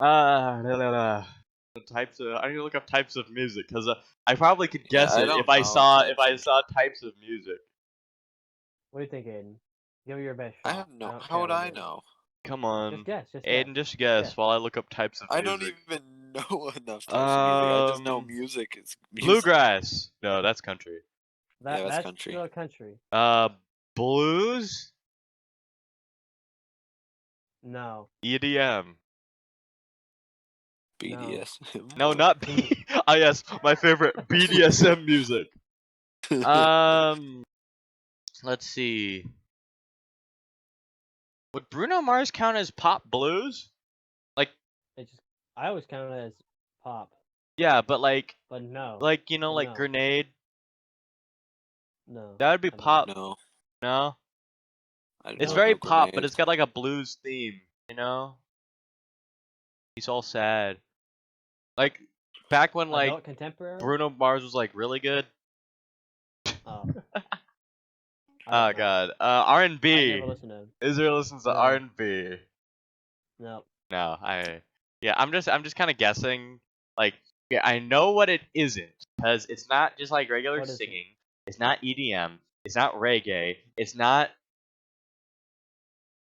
No. The types of I need to look up types of music because I probably could Yeah, guess I it don't if I know saw types types of music. What do you think, Aiden? Give me your best I shot. have no. don't How care would what I it is. know? Come on, Just guess. Just Aiden, guess. just guess Yeah. while I look up types of I music. don't even know enough types of music. I just know music is music. Bluegrass. No, that's country. That, Yeah, that's that's country. still country. Blues. No. EDM. BDSM. No, not B. Ah, yes, my favorite BDSM music. Let's see. Would Bruno Mars count as pop blues? I always count it as pop, Yeah, but like no. like No. Grenade. No. That would be I don't. pop. No, No, I do it's not very know pop, but Grenade. it's got like a blues theme. You know, he's all sad. Like back when like Adult contemporary. Bruno Mars was like really good. Oh. Oh god. R and I B. never listened to him. Israel listens to No. R and B. No. No, yeah, I'm just kind of guessing. Like, yeah, I know what it isn't because it's not just like regular What is it? singing. It's not EDM. It's not reggae. It's not.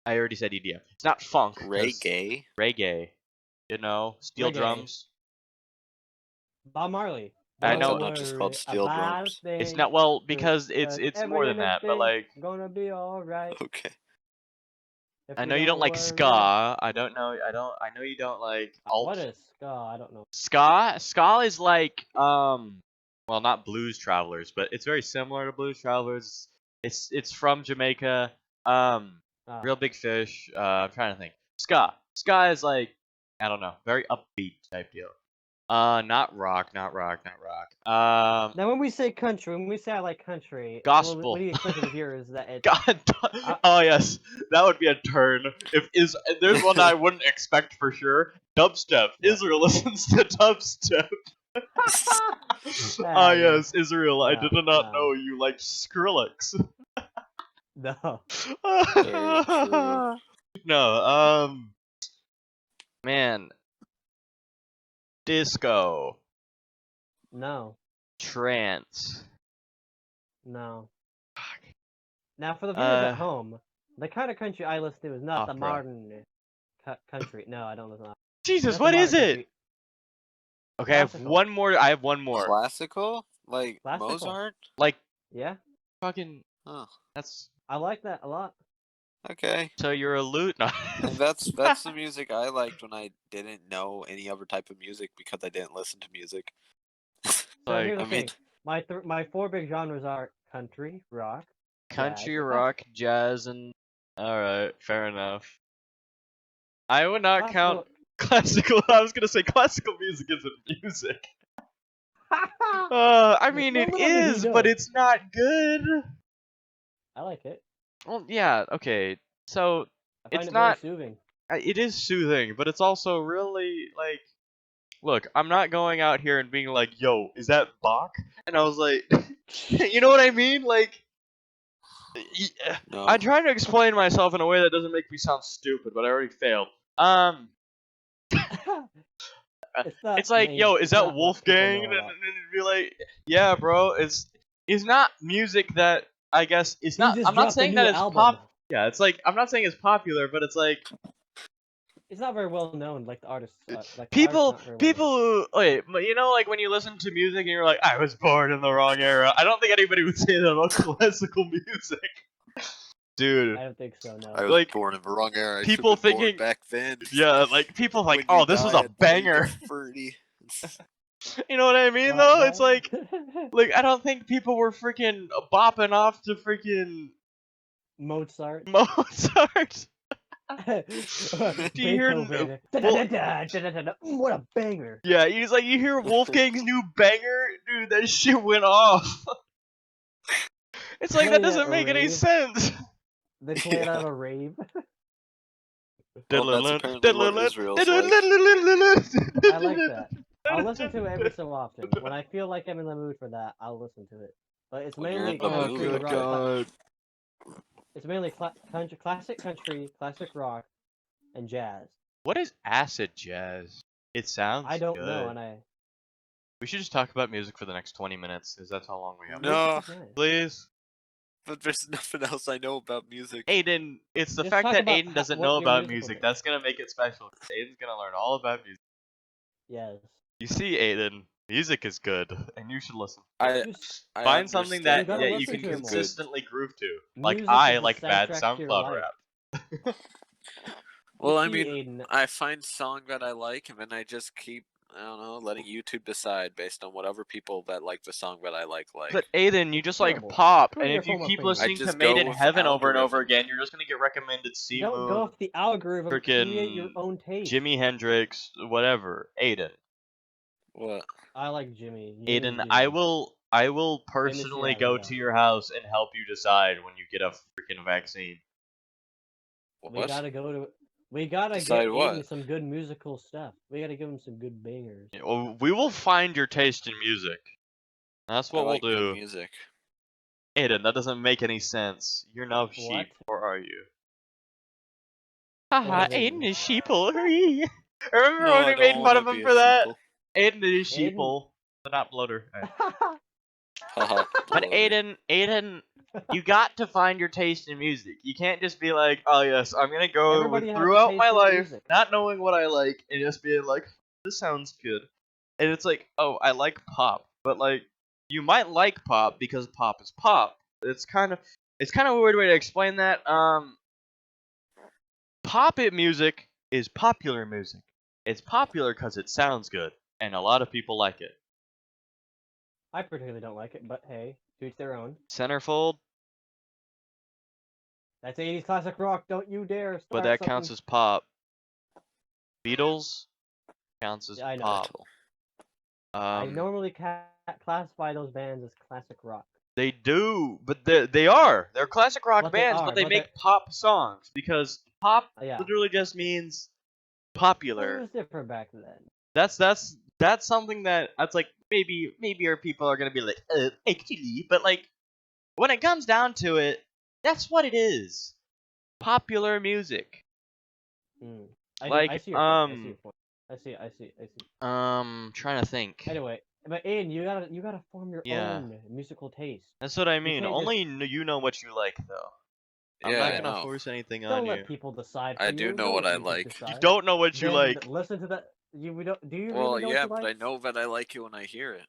I already said EDM. It's not funk. 'cause Reggae. Reggae. You know, steel Reggae. drums. Bob Marley. I Why know. is that not just called steel drums? It's not well because it's more than that. But like, Gonna be alright. Okay. I know you don't like ska. I know you don't like alt. What is ska? I don't know. Ska is like well, not Blues Travelers, but it's very similar to Blues Travelers. It's from Jamaica. Real Big Fish. I'm trying to think. Ska is like, I don't know, very upbeat type deal. Not rock. Now, when we say country, when we say I like country, Gospel. what do you expect to hear is that it's God. Oh yes, that would be a turn. There's one I wouldn't expect for sure. Dubstep. Israel listens to dubstep. Ah yes, Israel. I did not know you liked Skrillex. No. Very true. No. Man. Disco. No. Trance. No. Now, for the viewers at home, the kind of country I listen to is not the Opera. modern country. No, I don't listen to Jesus, not what the is modern it? country. Okay, I have Classical. one more. Classical? Like Classical. Mozart? Like Yeah, fucking. Huh. That's I like that a lot. Okay. so you're a lute. No. And that's the music I liked when I didn't know any other type of music because I didn't listen to music. So Like, here's the I mean- thing. My four big genres are country, rock, country, jazz, and rock, jazz, and alright, fair enough. I would not count classical. I was gonna say classical music isn't music. I mean, Well, it little did he is, but know. it's not good. I like it. Well, yeah, okay. So I find it's it very not. soothing. It is soothing, but it's also really like. Look, I'm not going out here and being like, "Yo, is that Bach?" And I was like, you know what I mean? Like, No. I'm trying to explain myself in a way that doesn't make me sound stupid, but I already failed. It's not It's like, yo, is it's that not what people Wolfgang? know And a lot. it'd be like, yeah, bro. It's not music that I guess it's He not. just I'm not dropped a saying new that it's album. pop. Yeah, it's like I'm not saying it's popular, but it's like It's not very well known, like the artist. Like the artist's people not very well known. people who wait, you know, like when you listen to music and you're like, I was born in the wrong era. I don't think anybody would say that about classical music, dude. I don't think so. No. I was Like born in the wrong era. I should people have been born thinking, back then. yeah, like people like, When oh, you this was die a at the age banger. of 30. You know what I mean? What? Though it's like I don't think people were freaking bopping off to freaking Mozart. Mozart. Do you hear? Beethoven. Well, Da-da-da-da-da-da-da-da. What a banger! yeah, he's like, you hear Wolfgang's new banger, dude. That shit went off. It's like that Playing at doesn't a make any rave. sense. They play it Yeah. at a rave. Well, that's apparently what Israel's like. I like that. I'll listen to it every so often. When I feel like I'm in the mood for that, I'll listen to it. But it's When you're mainly in the country mood, rock. God. It's mainly classic country, classic rock, and jazz. What is acid jazz? It sounds I don't good. know, and We should just talk about music for the next 20 minutes, because that's how long we have. No. Music is nice. Please. But there's nothing else I know about music. Aiden, it's the Just fact talk that about Aiden doesn't what know your about musical music. taste. That's gonna make it special. Aiden's gonna learn all about music. Yes. You see, Aiden, music is good, and you should listen. I Find something that, You gotta that you listen can to it more. consistently groove to. Like Music I is the like bad soundtrack to your SoundCloud life. rap. Well, I See, mean, Aiden, I find song that I like, and then I just keep, I don't know, letting YouTube decide based on whatever people that like the song that I like. But Aiden, you just like terrible. pop, Put and your if you phone up keep for you. listening I to just Made go in with Heaven over and over algorithm. again, you're just gonna get recommended C don't go Moon, off the algorithm. Create your freaking own taste. Jimi Hendrix, whatever. Aiden. What? I like Jimmy. Aiden, Jimmy's I good. will personally Seattle, go yeah. to your house and help you decide when you get a freaking vaccine. We What? gotta go to. We gotta Decide get what? Aiden some good musical stuff. We gotta give him some good bangers. Well, we will find your taste in music. That's what I like we'll good do. music. Aiden, that doesn't make any sense. You're no What? sheep, or are you? What Haha, is Aiden? Aiden is sheeple. Remember No, when I we don't made fun want of to him be for a that? sheeple. Aiden is Aiden- sheeple, but not bloater. Haha. But bloater. Aiden, you got to find your taste in music. You can't just be like, oh yes, I'm gonna go Everybody has a throughout taste my in life, music. not knowing what I like, and just being like, this sounds good. And it's like, oh, I like pop, but like, you might like pop because pop is pop. It's kind of a weird way to explain that. Pop music is popular music. It's popular because it sounds good, and a lot of people like it. I particularly don't like it, but hey, to each their own. Centerfold, That's 80s classic rock. Don't you dare start but that something. counts as pop. Beatles counts as Yeah, I know. pop. I normally classify those bands as classic rock. They do, but they're classic rock What they bands, are, but they but make pop songs because pop Yeah. literally just means It popular. was different back then. That's something that's like maybe our people are gonna be like actually, but like when it comes down to it, that's what it is. Popular music. I Like, see your point. I see your point. trying to think. Anyway, but Aiden, you gotta form your Yeah. own musical taste. That's what I mean. can't Only you know what you like, though. I'm Yeah, not I gonna know. force anything Don't on let you. people decide for I you. do know Don't what let I people like. decide. You don't know what you Then like. Listen to that. Do you Well, really know yeah, what you but like? I know that I like it when I hear it.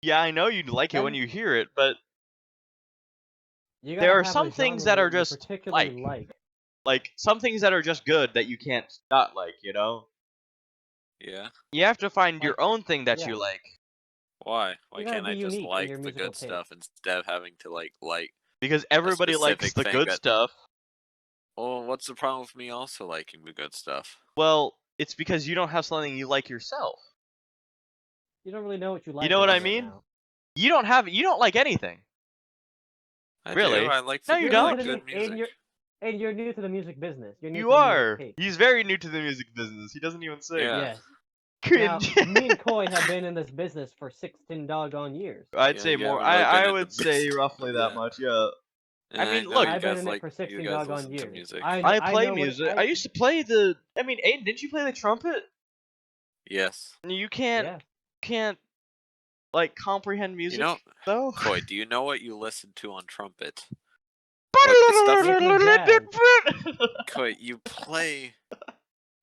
Yeah, I know you like it when Then- you hear it, but You there gotta are have some a things genre that are you just particularly like some things that are just good that you can't not like, you know? Yeah. You have to find your Like, own thing that you yeah. like. Why? Why You gotta can't be I just unique in like your the musical good taste. stuff instead of having to like? Because everybody likes specific the thing good that- stuff. Well, what's the problem with me also liking the good stuff? Well, it's because you don't have something you like yourself. You don't really know what you like. You know what I right mean? now. You don't like anything. I Really? do. I like No, to you I like don't. good music. And you're new to the music business. You're new You to the music are. tape. He's very new to the music business. He doesn't even sing. Yeah. Yes. Now, Cringe. me and Coy have been in this business for 16 doggone years. I'd Yeah, say you more. haven't really been I in the would say business, roughly but that yeah. much. Yeah. I And mean, know look. you I've been guys in it for you 16 guys doggone listen to years. music. I play know what music. I used to play the. I mean, Aiden, didn't you play the trumpet? Yes. You Yeah. can't like comprehend You music know, though. Coy, do you know what you listen to on trumpet? Like the stuff Liquid jazz. Coy, you play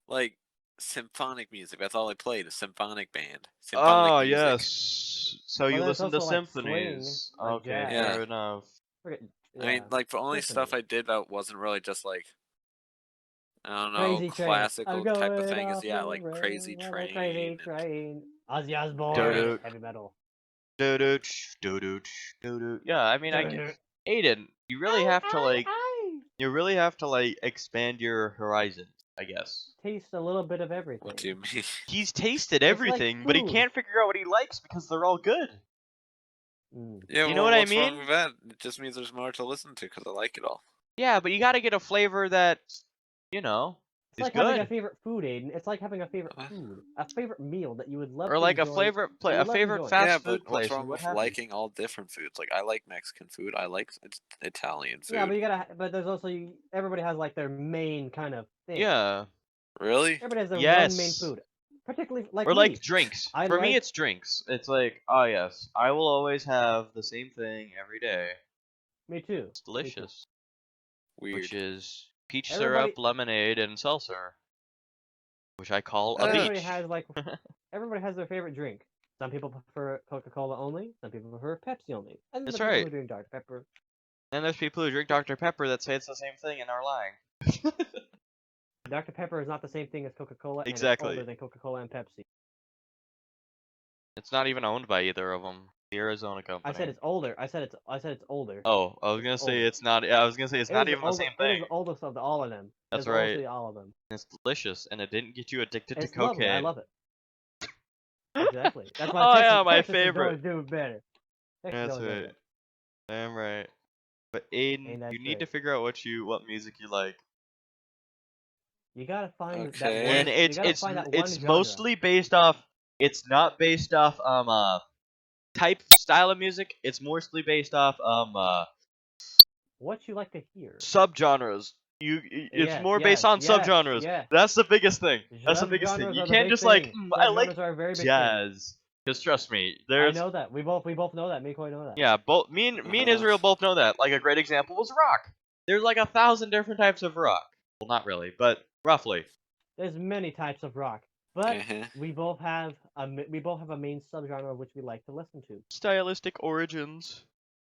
like symphonic music. That's all I played, a symphonic band. Symphonic Oh music. yes. So Well, you there's listen to also, like, swing, symphonies. like Okay, jazz. Yeah. fair enough. Forget, I mean, yeah. like the only stuff Symphony. I did that wasn't really just like I don't know, Crazy Train. classical I'm type of going thing is off yeah, the like Crazy rail on a Train crazy and train. Ozzy Osbourne. Do-do. Heavy metal. Do-do, do-do, do-do. Yeah, I mean, Aiden, you really have to like. You really have to like expand your horizons, I guess. Taste a little bit of everything. what do you mean? He's tasted It's like everything, but he food. can't figure out what he likes because they're all good. Mm. Yeah, You know well, what I what's wrong mean? with that? It just means there's more to listen to because I like it all. Yeah, but you gotta get a flavor that, you know, It's is like having a good. favorite food, Aiden. It's like having a favorite food, a favorite meal that you would love Or to like a enjoy. a favorite Enjoy. Yeah, fast but food what's place or wrong what with have you. liking all different foods? Like I like Mexican food. I like Italian Yeah, but food. you gotta. But there's also everybody has like their main kind of thing. Yeah. Really? Everybody has their one main Yes. food. Particularly like Or me. like drinks. I For me, like. it's drinks. It's like, oh yes, I will always have the same thing every day. Me too. It's delicious. Which Weird. is peach Everybody. syrup, lemonade, and seltzer, which I call a Everybody beach. has like. Everybody has their favorite drink. Some people prefer Coca-Cola only. Some people prefer Pepsi only. And then That's the people right. who drink Dr Pepper. And there's people who drink Dr. Pepper that say it's the same thing and are lying. Dr Pepper is not the same thing as Coca-Cola, and it's Exactly. older than Coca-Cola and Pepsi. It's not even owned by either of them. The Arizona company. I said it's older. I said it's older. Oh, I was gonna say it's not. Yeah, I was gonna say it's not even the same It is thing. the oldest of all of them. That's It's right. honestly all of them. It's delicious, and it didn't get you addicted to It's lovely. I cocaine. love it. Exactly. That's why Oh Texas, yeah, my Texas is favorite. doing better. Texas That's always does right. better. Damn right. But Aiden, Ain't that you need straight? to figure out what music you like. You gotta find that Okay. one. And You gotta find that one it's genre. mostly based off. It's not based off type style of music. It's mostly based off What you like to hear. subgenres. It's Yes, more based yes, on yes, subgenres. yes. That's the biggest thing. That's the biggest thing. Subgenres You are the can't big just like thing. I like Subgenres are a very big thing. jazz. Because trust me, I there's know that. We both know that. Me and Coy know that. yeah, both me and Israel both know that. Like a great example was rock. There's like 1,000 different types of rock. Well, not really, but roughly. There's many types of rock, but Uh-huh. we both have a main subgenre which we like to listen to. Stylistic origins.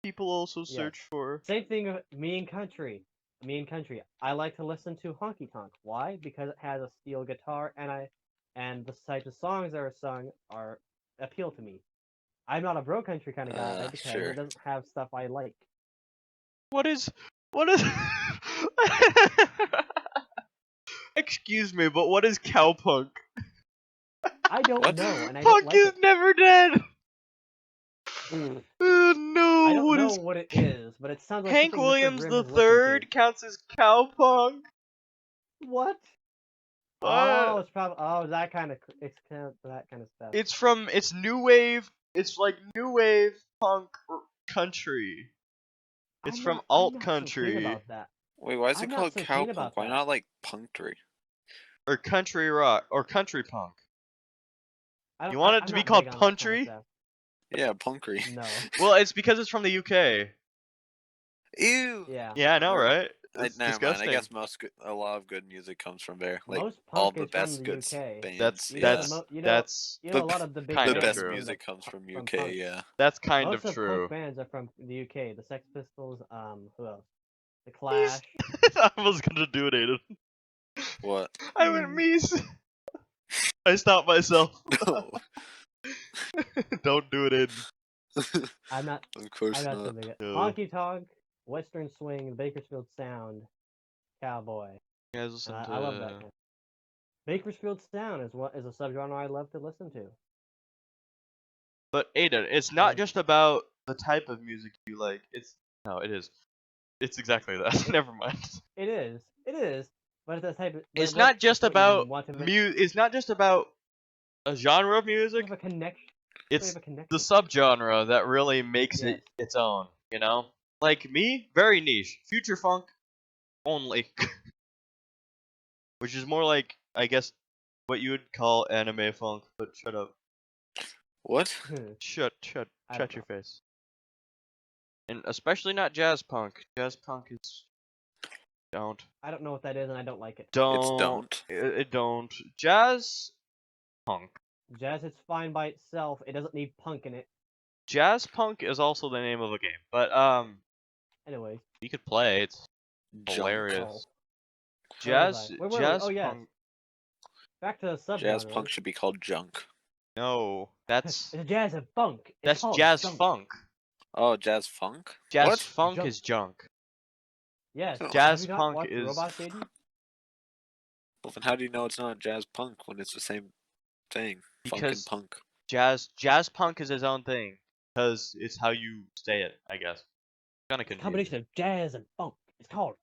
People also Yes. search for. Same thing with me and country. Me and country. I like to listen to honky tonk. Why? Because it has a steel guitar, and the types of songs that are sung appeal to me. I'm not a bro country kind of guy because Sure. it doesn't have stuff I like. What is? Excuse me, but what is cowpunk? I don't What? know, and I Punk don't like is it. never dead. Mm. Oh no! I don't what know is what it is, but it sounds like Hank something Mr. Williams Grimm the has listened to. third counts as cowpunk? What? Oh, What? it's probably it's kind of that kind of stuff. It's new wave. It's like new wave punk country. It's from alt I'm not so keen country about that. Wait, why is it I'm not called so keen cowpunk? about Why that. not like punktree? or country rock or country punk. I You don't- want I- it I'm to be not called big on that kind of puntry? stuff. Yeah, punkery. No. Well, it's because it's from the UK. Ew. Yeah. Yeah, I know, Or- right? I, It's never disgusting. mind. I guess a lot of good music comes from there. Like Most all punk the is from best the good UK. bands. You know, Yeah. That's you know a The- lot of the big kind The of bands best true. music comes from from UK. punk. Yeah. that's kind Most of true. punk bands are from the UK. The Sex Pistols. Who else? The Clash. I was gonna do it, Aiden. What? I went Mies. I stopped myself. No. Don't do it, Aiden. I'm not. Of course I'm not not. so big. No. Honky tonk, Western swing, the Bakersfield sound, cowboy. You guys listen And to I love that. Bakersfield sound is a subgenre I love to listen to. But Aiden, it's not just about the type of music you like. It is. It's exactly that. Never mind. It is. It is. But it's the type of. It's But not just what you about want to make. It's not just about a genre of You music. have a connection. You It's have a connection. the subgenre that really makes Yes. it its own. You know, like me, very niche, future funk only, which is more like, I guess, what you would call anime funk. But shut up. What? Shut I don't your face. And especially not jazz punk. Jazz punk is don't I don't know what that is, and I don't like it. don't. It don't. Jazz punk. Jazz is fine by itself. It doesn't need punk in it. Jazz punk is also the name of a game, but Anyways. you could play. It's Junk. hilarious. Oh. Jazz Where were we? jazz Oh, yes. punk. Back to the subgenres. Jazz punk should be called junk. No, that's It's jazz and funk. It's that's called jazz junk. funk. Oh, jazz funk? Jazz What? funk Junk. is junk. Yes. Oh. Jazz Have you not punk watched is Robots, Aiden? Well, then how do you know it's not jazz punk when it's the same thing? Funk and because punk. jazz punk is its own thing because it's how you say it, I guess. Kind of It's a confusing. combination of jazz and funk. It's called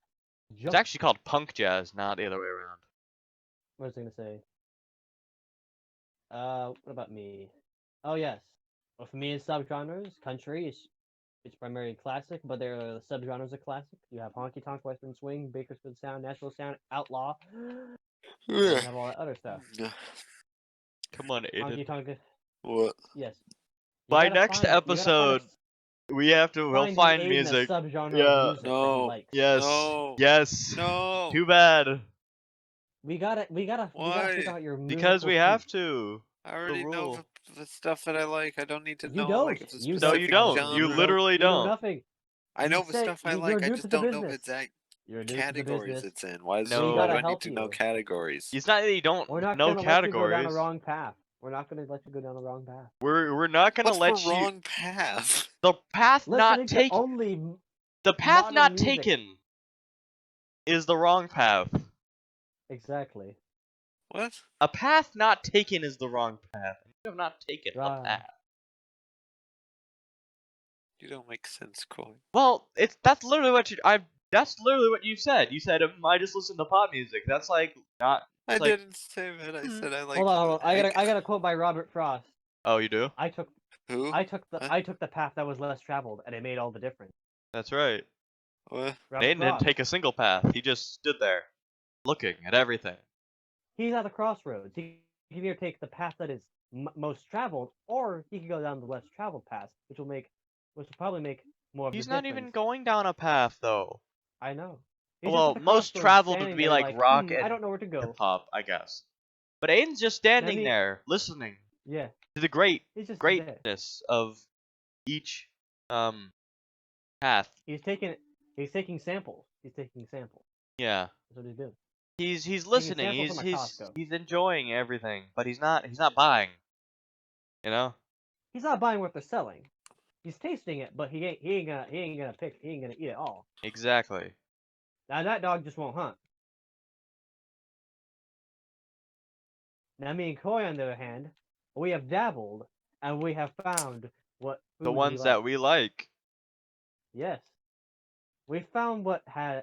junk. It's actually called punk jazz, not the other way around. What was I gonna say? What about me? Oh yes. Well, for me in subgenres, country is it's primarily classic, but there are subgenres of classic. You have honky tonk, western swing, Bakersfield sound, Nashville sound, outlaw. And you have all that other stuff. Come on, Aiden. Honky tonk. What? Yes. You By gotta next find- you gotta episode, we'll find find Aiden music. a subgenre Yeah. of music that he No. likes. Yes. No. Yes. No. Too bad. We gotta figure Why? out your Because musical we have taste. to. I already know rule. the stuff that I like. I don't need to You know don't. like it's a You specific No, you don't. genre. You literally You know don't. nothing. I know You the say- stuff I you're like. I new just to the don't know the business. exact You're new to the categories business. it's in. Why is No. We why gotta do I need help to you. know categories? It's not that you don't We're not know gonna let you go down categories. the wrong path. We're not gonna let you go down the wrong path. We're not gonna What's let the you. wrong path? The path not Listening to taken. only The path modern not music. taken is the wrong path. Exactly. What? A path not taken is the wrong path. You have not taken a Right. path. You don't make sense, Corey. Well, that's literally what That's literally what you said. You said I just listen to pop music. That's like not. I like- didn't say that. I said I like. Hold on. I got a quote by Robert Frost. Oh, you do? I took Who? the path that was less traveled, and it made all the difference. That's right. What? Robert Aiden didn't Frost. take a single path. He just stood there, looking at everything. He's at the crossroads. He can either take the path that is most traveled, or he can go down the less traveled path, which will probably make more of He's the not difference. even going down a path though. I know. He's just Well, at the most crossroads traveled would standing be there like rock I and don't know where to go. hip hop, I guess. But Aiden's just standing mean- there, listening Yeah, to the he's just there. greatness of each path. He's taking samples. He's taking samples. Yeah. That's what he's doing. He's listening. samples from a Costco. He's enjoying everything, but he's not buying. You know? He's not buying what they're selling. He's tasting it, but he ain't gonna eat it all. Exactly. Now that dog just won't hunt. Now me and Coy, on the other hand, we have dabbled and we have found what The food ones we that like. we like. Yes, we found what has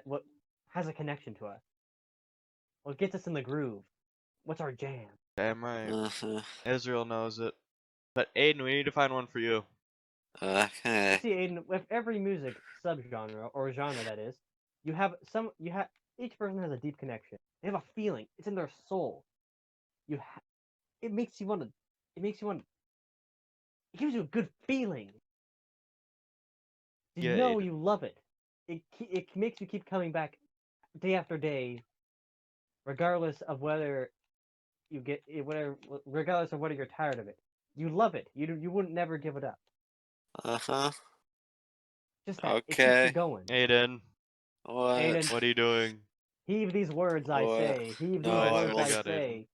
a connection to us. What gets us in the groove? What's our jam? Damn right. Uh-huh. Israel knows it. But Aiden, we need to find one for you. Okay. See, Aiden, with every music subgenre or genre that is, each person has a deep connection. They have a feeling. It's in their soul. It makes you want to. It gives you a good feeling. You Yeah, know Aiden. you love it. It makes you keep coming back day after day, regardless of whether regardless of whether you're tired of it. You love it. You wouldn't never give it up. Uh-huh. Just that. It keeps Okay. you going. Aiden, What? Aiden. what are you doing? Heave these words I What? say. Heave No, these I words won't. I Got it. say.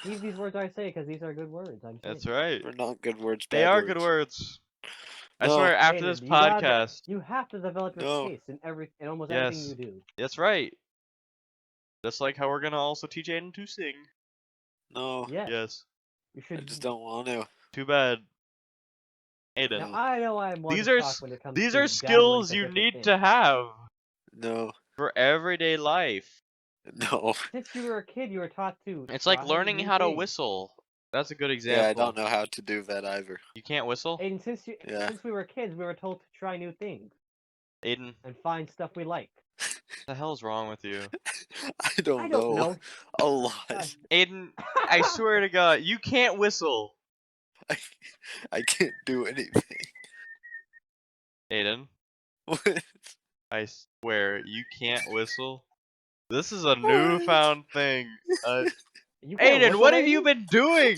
Heave these words I say because these are good words. I'm saying. That's right. They're not good words. They bad are words. good words. I No. swear, after Aiden, this you gotta- podcast. You have to develop your No. taste in almost Yes. everything you do. That's right. That's like how we're gonna also teach Aiden to sing. No. Yes. Yes. You I should. just don't want to. Too bad. Aiden, Now I know I'm one these to are talk when it comes these to are dabbling skills to you different need things. to have No. for everyday life. No. Since you were a kid, you were taught to It's try like learning new how to things. whistle. That's a good Yeah, I example. don't know how to do that either. You can't whistle? And Yeah. since we were kids, we were told to try new things Aiden, and find stuff we like. what the hell's wrong with you? I don't I don't know. A lot. Aiden, I swear to God, you can't whistle. I can't do anything. Aiden, What? I swear, you can't whistle. This is a What? newfound thing. You can't Aiden, whistle, what have you Aiden? been doing?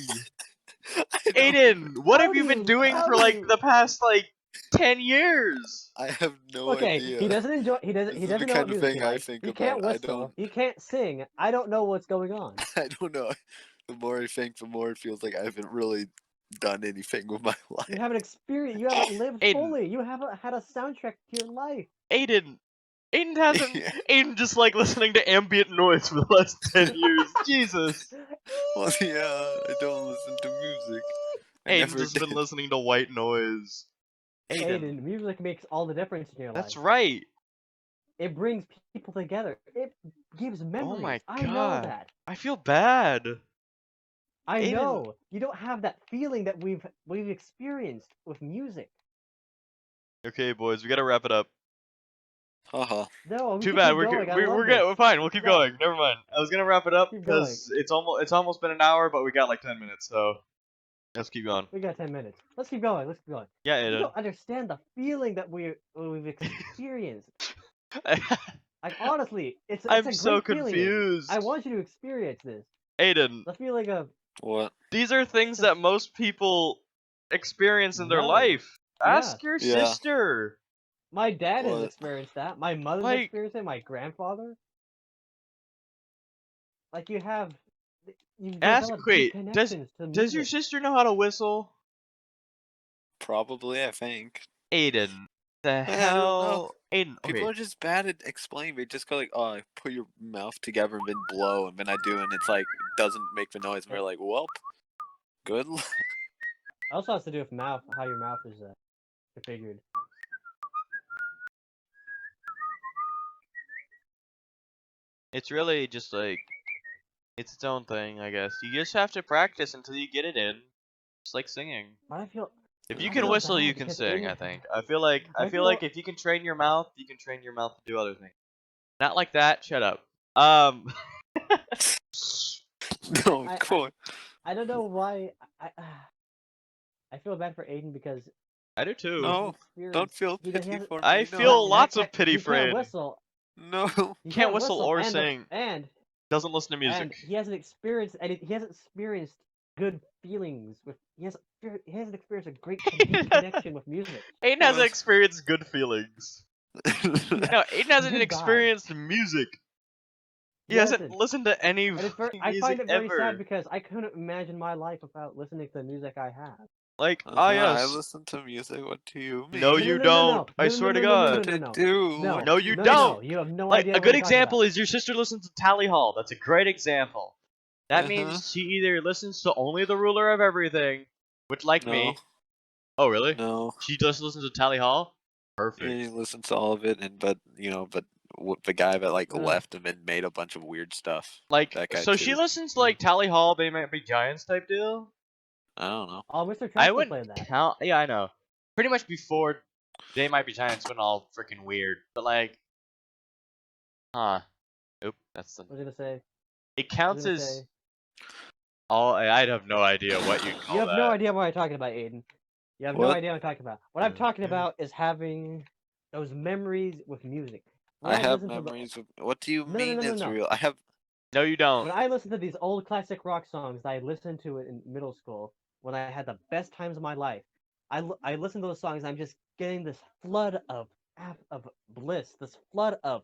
I don't- Aiden, what How have do you been you- doing how for do like you- the past like 10 years? I have no Okay, idea. he doesn't enjoy. He This doesn't is the know what kind of music he thing I likes. think He about. can't I whistle. don't. He can't sing. I don't know what's going on. I don't know. The more I think, the more it feels like I haven't really done anything with my life. You haven't experienced. You haven't lived Aiden. fully. You haven't had a soundtrack to your life. Aiden hasn't. Yeah. Aiden just like listening to ambient noise for the last 10 years. Jesus. Well, yeah, I don't listen to music. I Aiden never just did. been listening to white noise. Aiden, music makes all the difference in your That's life. right. It brings people together. It gives memories. Oh my I know God. that. I feel bad. I Aiden. know. You don't have that feeling that we've experienced with music. Okay, boys, we gotta wrap it up. Haha. No, we Too can bad. keep We're going. I we're love we're, this. we're fine. We'll keep No. going. Never mind. I was gonna wrap it up Keep going. because it's almost been an hour, but we got like 10 minutes, so let's keep going. We got 10 minutes. Let's keep going. Let's keep going. Yeah, You Aiden. don't understand the feeling that we've experienced. Like honestly, it's I'm a so great feeling. confused. I want you to experience this. Aiden, The feeling of What? these are things that most people experience in their No. life. Yeah. Ask your Yeah. sister. my dad has What? experienced that. My mother's Like- experienced it. My grandfather. Like you Ask. develop deep Wait. connections to music. Does your sister know how to whistle? Probably, I think. Aiden. The I don't know. hell. Aiden. People Okay. are just bad at explaining. They just go like, "Oh, put your mouth together and then blow," and then I do, and it's like doesn't make the noise, and we're like, "Well, good." It also has to do with how your mouth is configured. It's really just like it's its own thing, I guess. You just have to practice until you get it in. Just like singing. But I feel If you I can feel whistle, bad you can because sing, Aiden- I think. I feel like I if you can train your mouth, you can train your mouth to do other things. Not like that. Shut up. No, I- come on. I don't know why I feel bad for Aiden because I do too. No, don't feel he pity hasn't- for me. I no. feel lots of he pity for can't Aiden. whistle. No. He Can't whistle or and sing. and Doesn't listen to music. and he hasn't experienced good feelings with he hasn't experienced a great deep connection with music. Aiden hasn't experienced good feelings. No, Aiden hasn't Good experienced music. He hasn't listened to any And it's fucking I find music it very ever. sad because I couldn't imagine my life without listening to the music I have. Like, I yes. listen to music. What do you mean? No, you don't. I swear to God. I do. No, No, you no, don't. You have no Like, idea. a what good you're talking example about. is your sister listens to Tally Hall. That's a great example. That Uh-huh. means she either listens to only the ruler of everything, which like me. No. Oh, really? No. She just listens to Tally Hall? Perfect. Yeah, he listens to all of it, but the guy that like Ugh. left and then made a bunch of weird stuff. Like, That guy so too. she listens to like Tally Hall, They Might Be Giants type deal? I don't know. Oh, Mr. I Trunchbull played wouldn't that. count. Yeah, I know. Pretty much before They Might Be Giants went all freaking weird. But like, Oop, that's the. What was I gonna say? It What counts was I gonna as. say? I'd have no idea what you'd call You have that. no idea what I'm talking about, Aiden. You have no What? idea what I'm talking about. What I'm talking about is having those memories with music. When I have listen to the- memories of. What do you No, no, mean no, no, it's no. real? I have. No, you don't. When I listen to these old classic rock songs that I listened to it in middle school, when I had the best times of my life, I listen to those songs. I'm just getting this flood of bliss, this flood of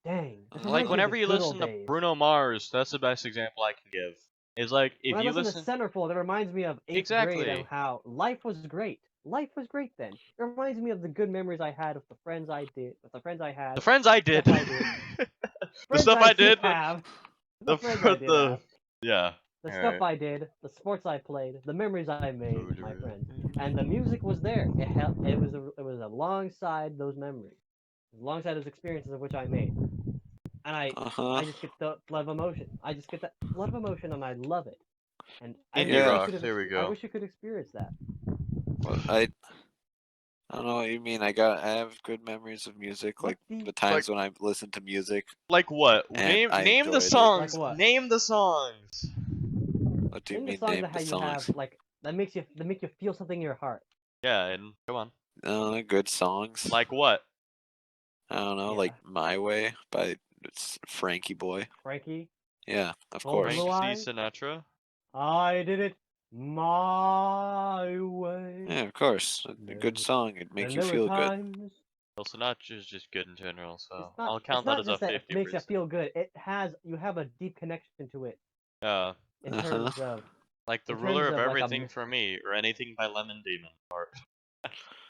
dang. this reminds me Like of whenever the you good listen old to days. Bruno Mars, that's the best example I can give. Is like if When I you listen to Centerfold, it reminds me of 8th grade Exactly. and how life was great. Life was great then. It reminds me of the good memories I had with the friends I had. the friends I did, Stuff I did. the Friends stuff I did did, have. the friends I did have. yeah. The Alright. stuff I did, the sports I played, the memories I made with my friends. and the music was there. It was alongside those memories, alongside those experiences of which I made, and I just get the flood of emotion. I just get that flood of emotion, and I love it. And I Indie wish Yeah. you rock. could have. There we I go. wish you could experience that. Well, I don't know what you mean. I have good memories of music, What like the the times when I listened to music Like what? and I Name the enjoyed it. songs. Like what? Name the songs. What do you Name the mean songs name that the you have songs? like that make you feel something in your heart. Yeah, and come on. Good songs. Like what? I don't know, Yeah. like My Way by Frankie Boy. Frankie, Yeah, of Gold course. Blue Frank C. Eyes. Sinatra. I did it my way. Yeah, of course. A good song. It'd make And you there were feel good. times. Well, Sinatra's just good in general, so It's I'll it's count that not as a just that it 50%. makes you feel good. You have a deep connection to it Yeah, in Uh-huh. terms of like the in ruler terms of of, like, everything for me, or anything by Lemon Demon. Or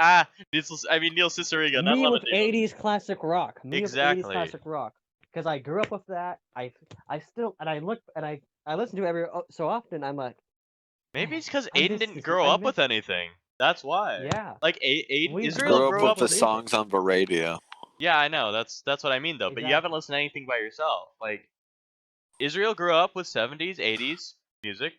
Neil Cicerega, not me Lemon with Demon. 80s classic rock. Me with 80s Exactly. classic rock. Because I grew up with that. I still and I look and I listen to it every so often. I'm like, Maybe it's because I Aiden miss didn't this. grow I up miss. with anything. That's why. Yeah. Like Aiden, We I Israel grew up grew with up the with. music. songs on the radio. Yeah, I know. That's what I mean though. But you haven't Exactly. listened to anything by yourself. Like Israel grew up with 70s, 80s music,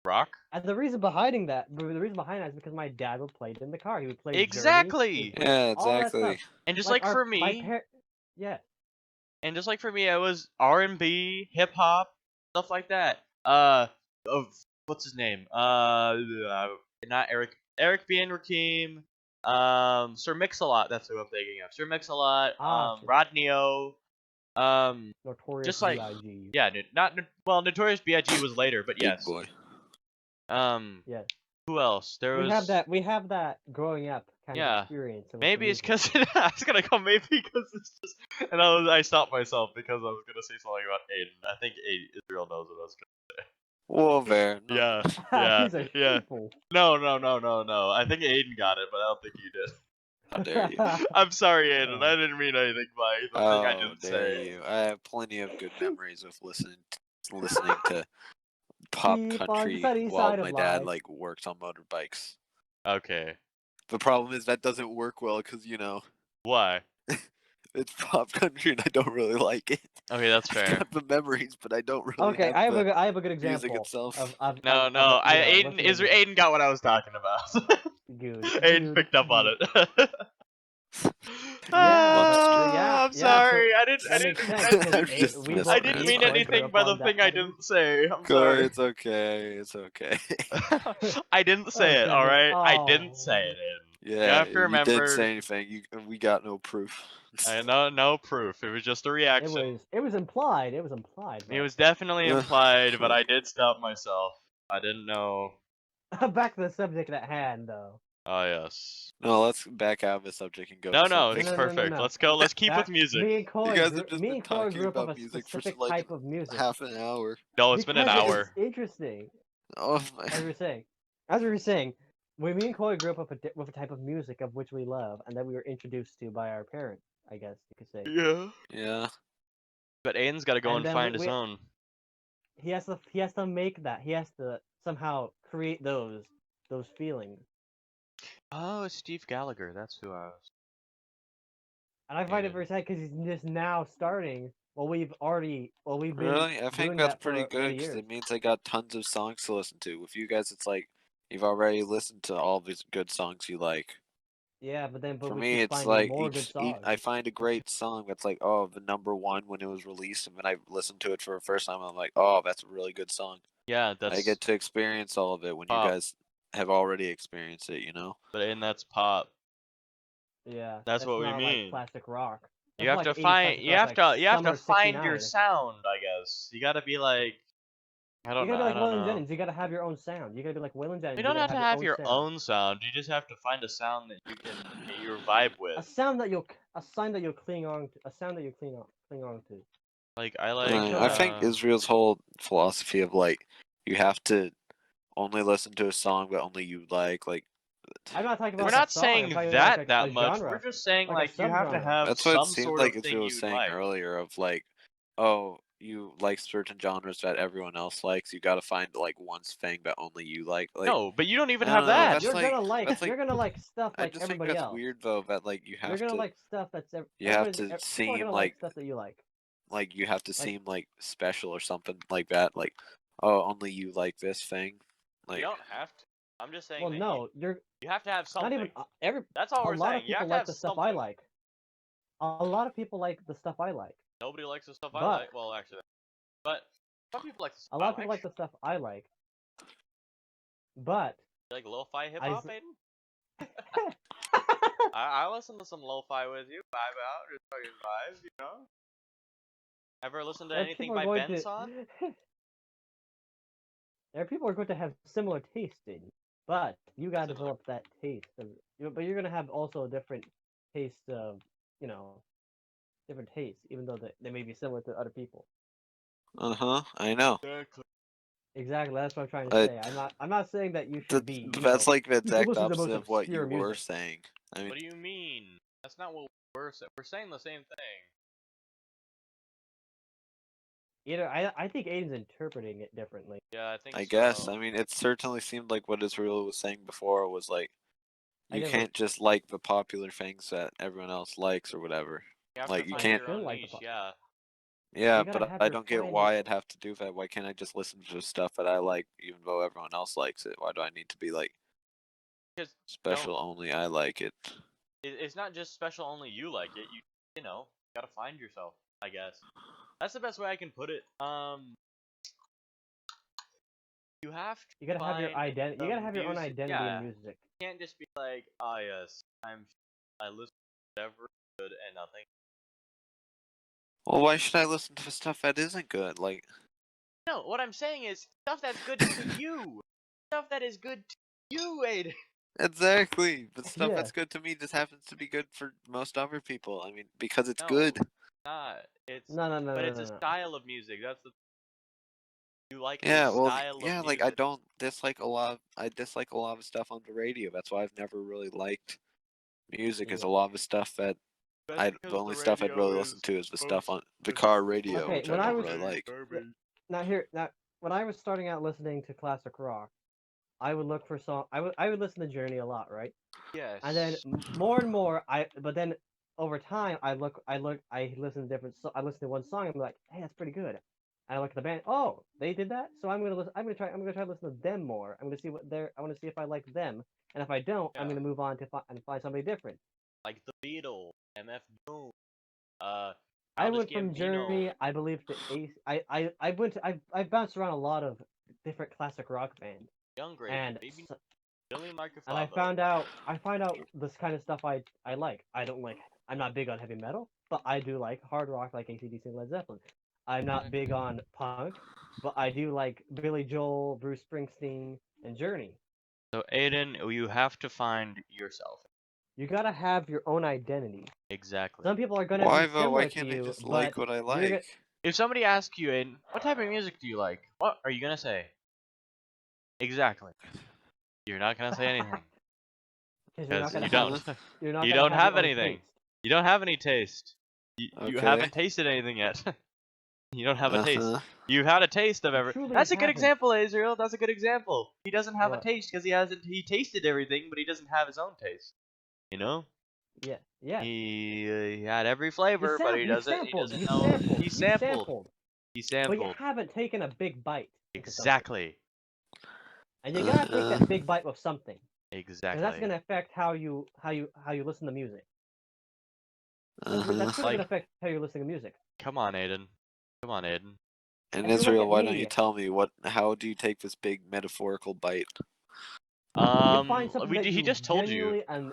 rock. And the reason behind that is because my dad would play it in the car. He would play Journey. Exactly. He'd play Yeah, all that stuff. exactly. And just Like like for my me, yeah. and just like for me, I was R&B, hip hop, stuff like that. Of what's his name? Not Eric B. and Rakim. Sir Mix-a-Lot. That's who I'm thinking of. Sir Mix-a-Lot. Ah, Rod Neo. Notorious Just like B.I.G. yeah, Notorious B.I.G. was later, but Big yes. boy. Yeah. Who else? There was. We have that growing up kind of Yeah. experience. With Maybe the it's music. because I was gonna go. Maybe because it's just, and I stopped myself because I was gonna say something about Aiden. I think Israel knows what I was Whoa there. No. gonna. Yeah, He's a yeah. sheeple. No. I think Aiden got it, but I don't think you did. How dare you? I'm sorry, Aiden. I didn't mean anything by something I Oh, didn't dare say. you. I have plenty of good memories of listening to pop Keep on country sunny while side of my dad life. like works on motorbikes. Okay. The problem is that doesn't work well because Why? it's pop country and I don't really like it. Okay, that's I've fair. got the memories, but I don't really Okay, have I the have a good music example itself. of No, of listening to Aiden got what I was talking about. good. Aiden picked up on it. Yeah, I'm yeah. So sorry. that makes sense I'm because just we messing I both didn't around. me mean and Corey grew anything up by the on thing that I kind of didn't say. I'm Corey, sorry. it's okay. It's okay. I didn't say it, goodness. alright? I didn't Oh. say it. You Yeah, have to you didn't remember, say anything. We got no proof. I know no proof. It was just a reaction. It was implied. It was implied. It was definitely implied, but I did stop myself. I didn't know. But back to the subject at hand, though. Oh, yes. No, let's back out of the subject and go No, to no, something. it's No. perfect. Let's go. Let's keep with That music. me and You guys have just been talking grew up with about a music for specific like type of music. half an hour. No, it's been an Because hour. it's interesting. Oh my. As we were saying, when me and Chloe grew up with a type of music of which we love and that we were introduced to by our parents, I guess you could say. Yeah. Yeah. But Aiden's got to go and then find his own. He has to make that. He has to somehow create those feelings. Oh, it's Steve Gallagher. That's who I was. And I find it Yeah. very sad because he's just now starting. We've been Really? I think doing that's that pretty for good many because years. it means I got tons of songs to listen to. With you guys, it's like you've already listened to all these good songs you like. Yeah, but For we me, keep it's finding like more good songs. I find a great song that's like, oh, the number one when it was released, and when I listened to it for the first time, I'm like, oh, that's a really good song. Yeah, I that's get to experience all of it when you pop. guys have already experienced it, you know? But Aiden, that's pop. Yeah, That's what we not mean. like classic rock. You That's have like to 80s find. classic You rock, have like to. You have Summer to find your 69. sound. I guess you got to be like. I You don't know. gotta be I like don't Waylon know. Jennings. You gotta have your own sound. You gotta be like Waylon Jennings. You You don't gotta have to have your your own sound. You just have to find a sound that you can get your vibe a with. sound that you'll cling on to. A sound that you'll cling on to. Like I like. I think Israel's whole philosophy of like you have to only listen to a song that only you like. I'm not talking about We're like not a song. saying I'm talking that like that a much. genre. We're just saying Like a you have to subgenre. have that's what it some seemed sort like of thing Israel was you saying like. earlier of like, oh, you like certain genres that everyone else likes, you gotta find like one thing that only you like. Like No, but you don't even I have don't know. that. That's like You're gonna like stuff I like just think everybody that's else. weird though. That like you You're have gonna to like stuff that's you have everybody's. to People are seem gonna like stuff that you like. like you have to Like, seem like special or something like that. Like oh, only you like this thing. You Like don't have to. I'm just saying well, that no, you're you have to have not something. even every. That's all A we're lot saying. of You have people to like have the stuff something. I like. A lot of people like the stuff I like. Nobody likes the stuff I But like. Well, actually, but some people like the stuff a I lot of people like the stuff I like. But You like lo-fi hip I. hop, Aiden? I listen to some lo-fi with you. Vibe out, just fucking vibes, you know. Ever listen to anything people are by going Ben to. Son? There, people are going to have similar taste in, but you gotta Similar. develop that taste. But you're gonna have also a different taste of, you know, different tastes, even though they may be similar to other people. I know. Exactly. Exactly, that's what I'm trying to But say. I'm not saying that you should be. that's like the you should exact listen to the most opposite of what obscure you were music. saying. I mean, What do you mean? That's not what we're saying. We're saying the same thing. Either I think Aiden's interpreting it differently. Yeah, I think I so. guess. I mean, it certainly seemed like what Israel was saying before was like, you never- can't just like the popular things that everyone else likes or whatever. You have Like, to you find can't- your own like the niche, pop- yeah. Yeah, You gotta but have I your don't get find why your- I'd have to do that. Why can't I just listen to stuff that I like, even though everyone else likes it? Why do I need to be like Because special? Only I like it. it's not just special. Only you like it. You know, gotta find yourself. I guess that's the best way I can put it. You have to. You gotta have your find identity. You the gotta have your own music- identity yeah. in music. You can't just be like, ah, yes, I listen to whatever good and nothing. Well, why should I listen to stuff that isn't good? Like, No, what I'm saying is stuff that's good to you. Stuff that is good to you, Aiden. exactly. But stuff Yeah. that's good to me just happens to be good for most other people. I mean, because it's No, good. Not. It's No. but it's no, a no. style of music. That's the you like Yeah, a well, style yeah, of like music. I don't dislike a lot. I dislike a lot of stuff on the radio. That's why I've never really liked music. Is Yeah. a lot of the stuff that That's the because only the stuff I'd radio really is listen to is the most- stuff on the it's car radio, Okay, which I when I don't was- really like. Now when I was starting out listening to classic rock, I would look for song. I would listen to Journey a lot, right? Yes. And then more and more, but then over time, I listen to different. I listen to one song. I'm like, hey, that's pretty good. And I look at the band. Oh, they did that. So I'm gonna listen. I'm gonna try to listen to them more. I'm gonna see what they're. I want to see if I like them. And if I don't, I'm Yeah. gonna move on to and find somebody different. Like the Beatles, MF Doom, I Childish went from Gambino. Journey, I believe, to Ace. I bounced around a lot of different classic rock bands, Young Grave, and Baby Billy Microphone. and I found out this kind of stuff I like. I don't like. I'm not big on heavy metal, but I do like hard rock like AC/DC and Led Zeppelin. I'm not big on punk, but I do like Billy Joel, Bruce Springsteen, and Journey. So Aiden, you have to find yourself. You gotta have your own identity. Exactly. Some people are gonna Why be though? similar Why to can't I you, just but like what I you're like? If somebody asks you, Aiden, what type of music do you like? What are you gonna say? Exactly. You're not gonna say anything. 'cause you're not Because gonna you have, don't. you're not You gonna don't have your own anything. taste. You don't have any taste. You Okay. haven't tasted anything yet. You don't have a taste. Uh-huh. You've had a taste of every. Truly That's a good haven't. example, Israel. That's a good example. He doesn't have What? a taste because he hasn't. He tasted everything, but he doesn't have his own taste. You know. Yeah. He had every flavor, but he You doesn't. sampled. He You doesn't know. sampled. He You sampled. sampled. He But you sampled. haven't taken a big bite. into something. Exactly. And you gotta take that big bite with something, because Exactly. that's gonna affect how you listen to music. That's Uh-huh. really Like- gonna affect how you're listening to music. Come on, Aiden. Come on, Aiden. And If you look Israel, at why don't me- you tell me how do you take this big metaphorical bite? You find something that he you just told you. genuinely and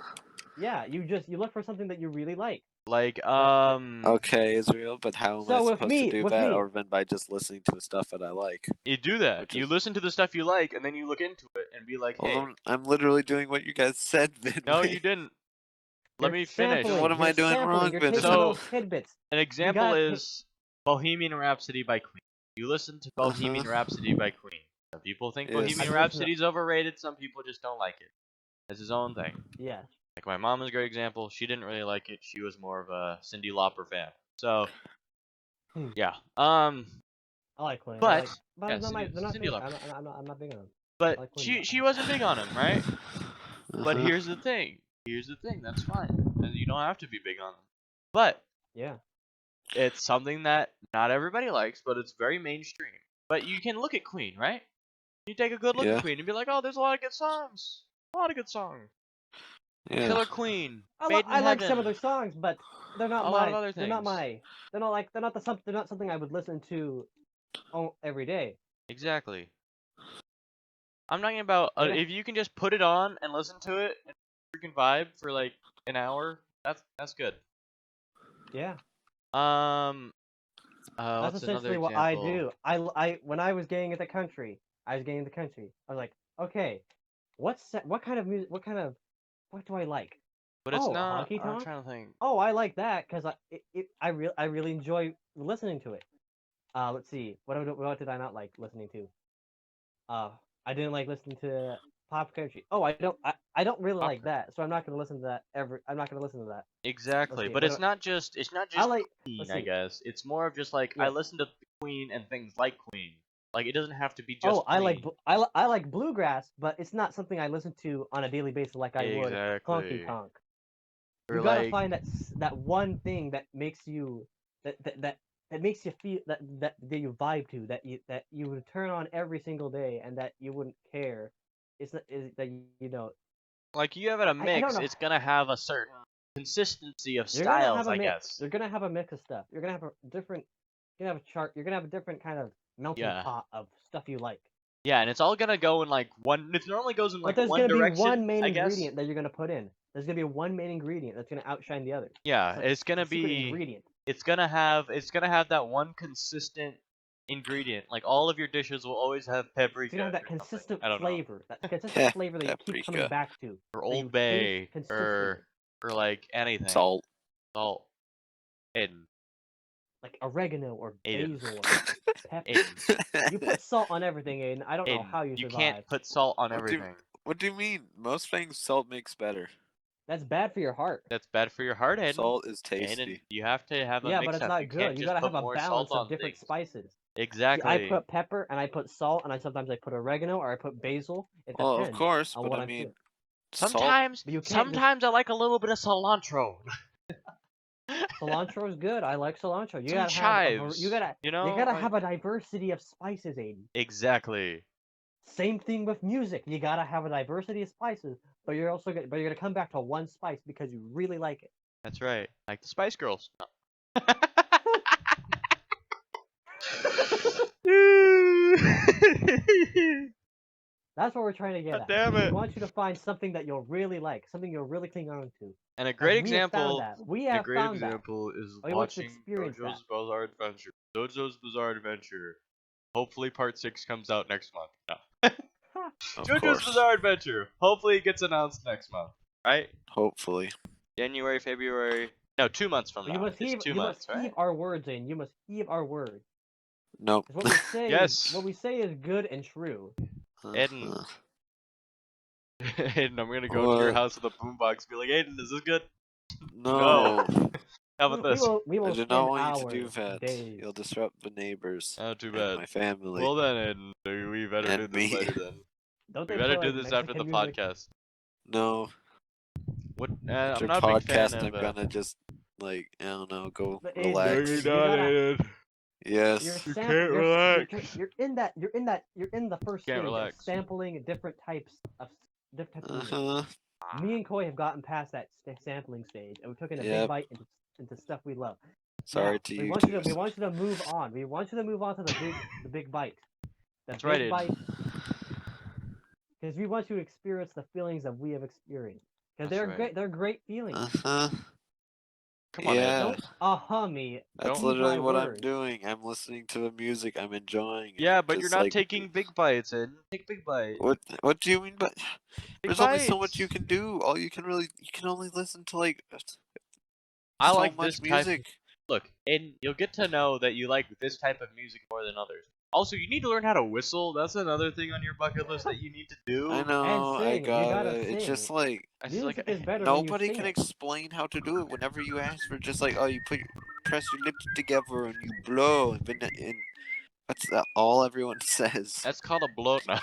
yeah, you look for something that you really like. Like, Okay, Israel, but how am So I with supposed me- to do with that me- other than by just listening to the stuff that I like? you do that. Which You is- listen to the stuff you like, and then you look into it and be like, hey. Well, I'm literally doing what you guys said. Then No, wait. you didn't. Let You're me finish. sampling, What am I you're doing sampling, wrong You're then? taking So- those tidbits. An example gotta is Bohemian Rhapsody by Queen. You listen to Bohemian Rhapsody by Queen. Some people think Yes. Bohemian I've listened to- Rhapsody is overrated. Some people just don't like it. It's his own thing. Yeah. Like my mom is a great example. She didn't really like it. She was more of a Cyndi Lauper fan. So Yeah. I like Queen. But but yeah, it's not my. They're not. Cindy Favorite. Lauper. I'm not big on them. But I like Queen. she wasn't big on him, right? But Uh-huh. here's the thing. That's fine. And you don't have to be big on him. But Yeah. it's something that not everybody likes, but it's very mainstream. But you can look at Queen, right? You take a good look at Yeah. Queen and be like, oh, there's a lot of good songs. A lot of good songs. Yeah. Killer Queen, I Made in like some Heaven, of their songs, but they're not a lot of other They're not things. my. They're not something I would listen to every day. Exactly. I'm talking about Yeah. if you can just put it on and listen to it and freaking vibe for like an hour, that's good. Yeah. That's What's another essentially what I example? do. I when I was getting into the country, I was like, okay, what kind of music? What do I like? But it's Oh, a not. honky I'm tonk. trying to think. Oh, I like that because I really enjoy listening to it. Let's see, what did I not like listening to? I didn't like listening to pop country. Oh, I don't really Pop like that, so I'm not gonna listen to that ever. I'm not gonna listen to that. Let's Exactly, see. but What it's not just I like? Queen, Let's I see. guess. It's more of just like I Yeah. listen to Queen and things like Queen. Like it doesn't have to be Oh, just Queen. I like bluegrass, but it's not something I listen to on a daily basis like I would honky Exactly. tonk. Or You gotta like find that one thing that makes you that makes you feel that you vibe to that you would turn on every single day and that you wouldn't care. It's not is that you know you have it a I don't mix, know. it's gonna have a certain consistency of You're gonna styles, have a I mix. guess. You're gonna have a mix of stuff. You're gonna have a different. You're gonna have a chart. You're gonna have a different kind of melting Yeah. pot of stuff you like. Yeah, and it's all gonna go in like one. It normally goes in But like there's one gonna be direction, one main I guess. ingredient that you're gonna put in. There's gonna be one main ingredient that's gonna outshine the others. Yeah, it's It's gonna a secret be. ingredient. It's gonna have that one consistent ingredient. Like all of your dishes will always have It's paprika gonna have that or something. consistent I don't know. flavor. That consistent flavor that you keep coming Paprika. back to. Or That you Old taste Bay consistently. or like anything. Salt. Salt. Aiden. Like oregano or Aiden. basil or pepper. Aiden. You put salt on everything, Aiden. I don't know Aiden. how you You survive. can't put salt on What do everything. What do you mean? Most things salt makes better. That's bad for your heart. That's bad for your heart, Aiden. Salt is Aiden, tasty. you have to have a Yeah, but mix it's up. not You can't good. You just gotta put have a more salt balance of on different things. spices. See, Exactly. I put pepper and I put salt and sometimes I put oregano or I put basil. It Well, depends of course, on but what I I'm mean, feeling. salt. Sometimes, But you can't just sometimes I like a little bit of cilantro. cilantro is good. I like cilantro. You Some gotta have chives. you gotta like- have a diversity of spices, Aiden. Exactly. Same thing with music. You gotta have a diversity of spices, but you're gonna come back to one spice because you really like it. That's right. Like the Spice Girls. That's what we're trying to get God at. damn We it. want you to find something that you'll really like, something you'll really cling on to. And a As great we have found example. that. We A have great found that. example is We want you to watching experience JoJo's Bizarre Adventure. JoJo's Bizarre Adventure. Hopefully, part 6 comes out next month. No. Of JoJo's course. Bizarre Adventure. Hopefully, it gets announced next month. Right? Hopefully. January, February. No, 2 months from You now. must heave. It's 2 You months, must heave right? our words in. You must heave our word. Nope. 'Cause what we say, Yes. what we say is good and true. Aiden. Uh-huh. Aiden, I'm gonna go to your What? house with a boombox and be like, Aiden, is this good? No. How about this? We will I do spend not want hours, you to do that. days. You'll disrupt the neighbors Oh, too and bad. my family. Well then, Aiden, we better And do this me. later then. Don't We they better play, do like, this after the Mexican music? podcast. No. What? After I'm not a big fan podcast, of. I'm gonna just like I don't know, go But Aiden, relax. you gotta- Yes. You're can't you're, relax. you're in the first Can't stage relax. of sampling different types of music. Uh-huh. Me and Koi have gotten past that sampling stage, and we took in a big Yep. bite into stuff we love. Sorry Now, to we you want too. you to we want you to move on. We want you to move on to the big bite. The That's big right, Aiden. bite. Because we want you to experience the feelings that we have experienced. Because That's they're right. great. They're great feelings. Uh-huh. Come on, Yeah. Aiden. Don't me. That's Heed literally my what I'm words. doing. I'm listening to the music. I'm enjoying it. Yeah, but you're Just not like, taking big bites, Aiden. Take big bites. What do you mean by? Big There's only so much bites. you can do. You can only listen to like I so like much this type. music. Look, and you'll get to know that you like this type of music more than others. Also, you need to learn how to whistle. That's another thing on your bucket list that you need to do. I know. I sing. You got gotta it. It's sing. just like I feel Music like is better when you nobody sing can it. explain how to do it. Whenever you ask for just like, oh, you put press your lips together and you blow, and then that's all everyone says. That's called a blow. No.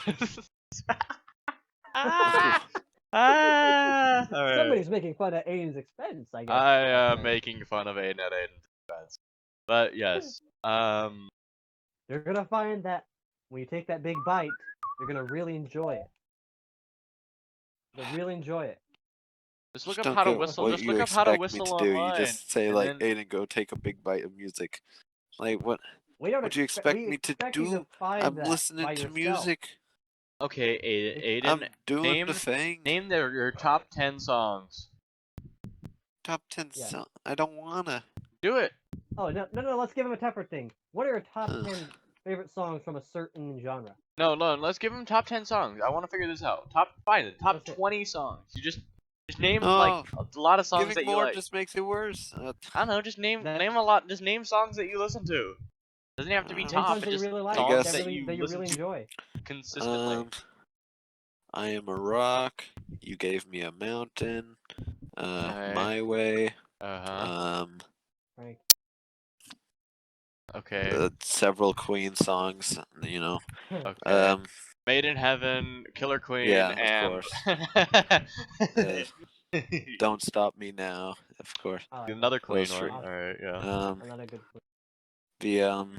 Ah! Ah! All right. Somebody's making fun of Aiden's expense, I guess. I am making fun of Aiden at Aiden's expense. But yes. You're gonna find that when you take that big bite, you're gonna really enjoy it. You'll really enjoy it. Just look Just up don't how to get whistle. what Just you look up how to expect me whistle to do. online. You just say and like, then... Aiden, go take a big bite of music. Like what? We don't What do you expect expect me to expect you do? find I'm that listening by to yourself. music. Okay, Aiden. I'm doing the thing. Name your top 10 songs. Top 10 Yeah. songs. I don't wanna. Do it. Oh no! Let's give him a tougher thing. What are your top 10 favorite songs from a certain genre? No, let's give him top 10 songs. I want to figure this out. Top 20 songs. You just name like a lot of songs Giving that you more like. just makes it worse. I don't know. Just name That- a lot. Just name songs that you listen to. Doesn't have to be Name Name top. songs It that you just really like, songs guess- that that you you listen really to enjoy. consistently. I Am a Rock. You Gave Me a Mountain. Okay. My Way. Frank. Okay. Several Queen songs. You know. Okay. Made in Heaven, Killer Queen, Yeah, of and Don't Stop Me Now. Of course. I like another that. Queen Those one. three. All right, yeah. Another good one. The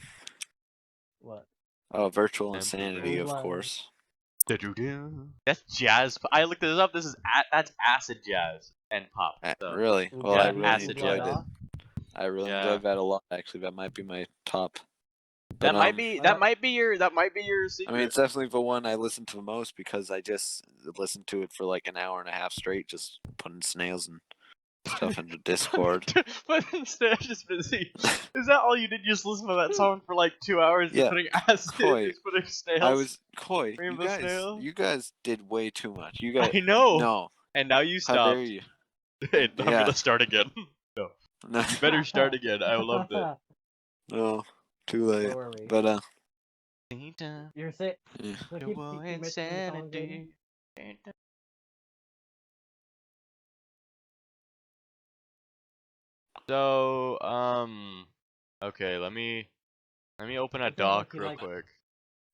What? Virtual Emperor. Insanity, of Love. course. That's jazz. I looked this up. This is that's acid jazz and pop. So. Really? Ooh, Well, yeah, I really acid enjoyed jazz. it. I really Yeah. enjoyed that a lot. Actually, that might be my top. That But, might be your secret. I mean, it's definitely the one I listen to the most because I just listened to it for like an hour and a half straight, just putting snails and stuff into Discord. But instead, just busy. Is that all you did? You just listen to that song for like 2 hours, Yeah. just putting acid, Koi. just putting snails. I was Koi. Rainbow snail? You guys did way too much. You guys. I know. No. And now you How dare stopped. you? Hey, I'm Yeah. gonna start again. No, No. you better start again. I loved it. No. Too late. Where were we? But You're saying. yeah. Insanity. So, okay, let me open a It sounds doc like you real like- quick.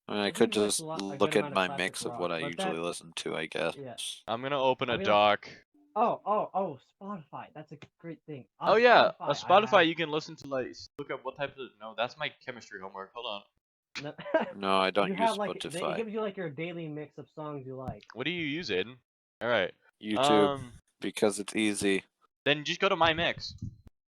I mean, I I could think you like just a good look at amount of my classic mix of rock, what I but usually that- listen to, I guess. Yeah. I'm gonna open I a mean, doc. Oh, Spotify. That's a great thing. On Oh yeah, Spotify, a Spotify I you can listen to like look up what type of. No, that's my chemistry homework. Hold on. have, No, I don't you use have like it Spotify. gives you like your daily mix of songs you like. What do you use, Aiden? All right. YouTube, because it's easy. Then just go to my mix.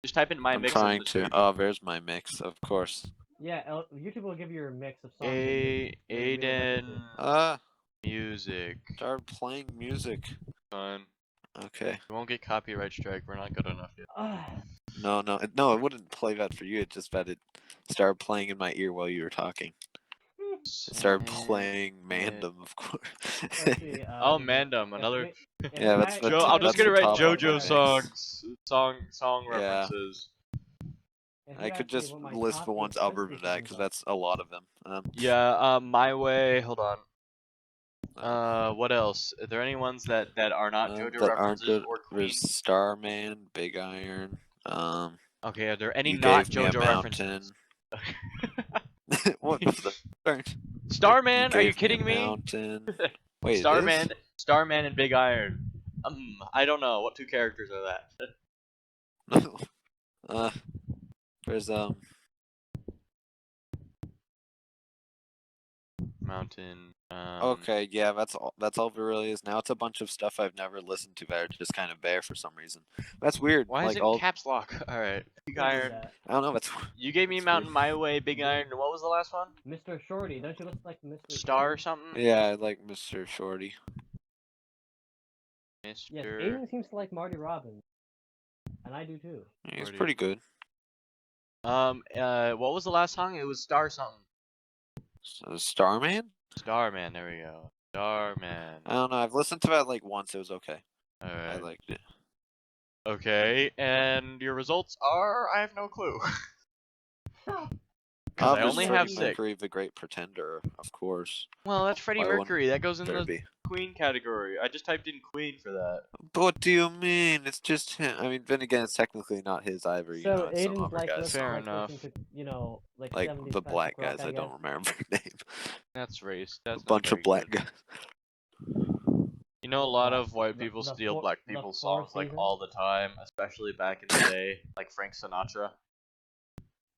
Just type in my I'm mix. trying to. Oh, there's my mix, of course. Yeah, YouTube will give you your mix of songs. that you really like Aiden Ah, music. start playing music. Fine. Okay. We won't get copyright strike. We're not good enough yet. No, it wouldn't play that for you. It's just that it started playing in my ear while you were talking. It started playing Mandem, of course. Let's see, Oh, Mandem, another. Yeah, that's Joe, I'm just that's gonna the write top of my JoJo mix. song Yeah. references. I could just list the ones other than that because that's a lot of them. Yeah. My way. Hold on. What else? Are there any ones that are not JoJo that aren't references good. or Queen? There's Starman, Big Iron. Okay, are there any You not Gave Me a JoJo Mountain. references? What the start? Starman? Are you Gave Me a kidding me? Mountain. Wait, Starman, Starman, and Big Iron. I don't know what two characters are that. There's Mountain. Okay, yeah, that's all there really is. Now it's a bunch of stuff I've never listened to that are just kind of there for some reason. That's weird. Why like is it all caps lock? All right, Big Iron. I don't know. That's You gave me That's Mountain weird. My Way, Big Iron. and What was the last one? Mr. Shorty. Don't you look like Mr. Star or Shorty? something? yeah, I like Mr. Shorty. Mr. Yes, Aiden seems to like Marty Robbins, and I do too. He's Shorty. pretty good. What was the last song? It was Star something. Starman? Starman. There we go. Starman. I don't know. I've listened to that like once. It was okay. All I right. liked it. Okay, and your results are? I have no clue. Because I There's only Freddie have 6. Mercury, The Great Pretender, of course. Well, that's Freddie Why wouldn't Mercury. That goes in there the be? Queen category. I just typed in Queen for that. But what do you mean? It's just him. I mean, then again, it's technically not his either. You know, So it's some Aiden's other like, guys. Fair like enough. listen to, like 70s the black classic rock, guys. I don't guess. remember their name. That's race. A That's not bunch very of black good. guys. You know, a lot What? of white people The steal Four- black the people's Four songs like Seasons? all the time, especially back in the day, like Frank Sinatra.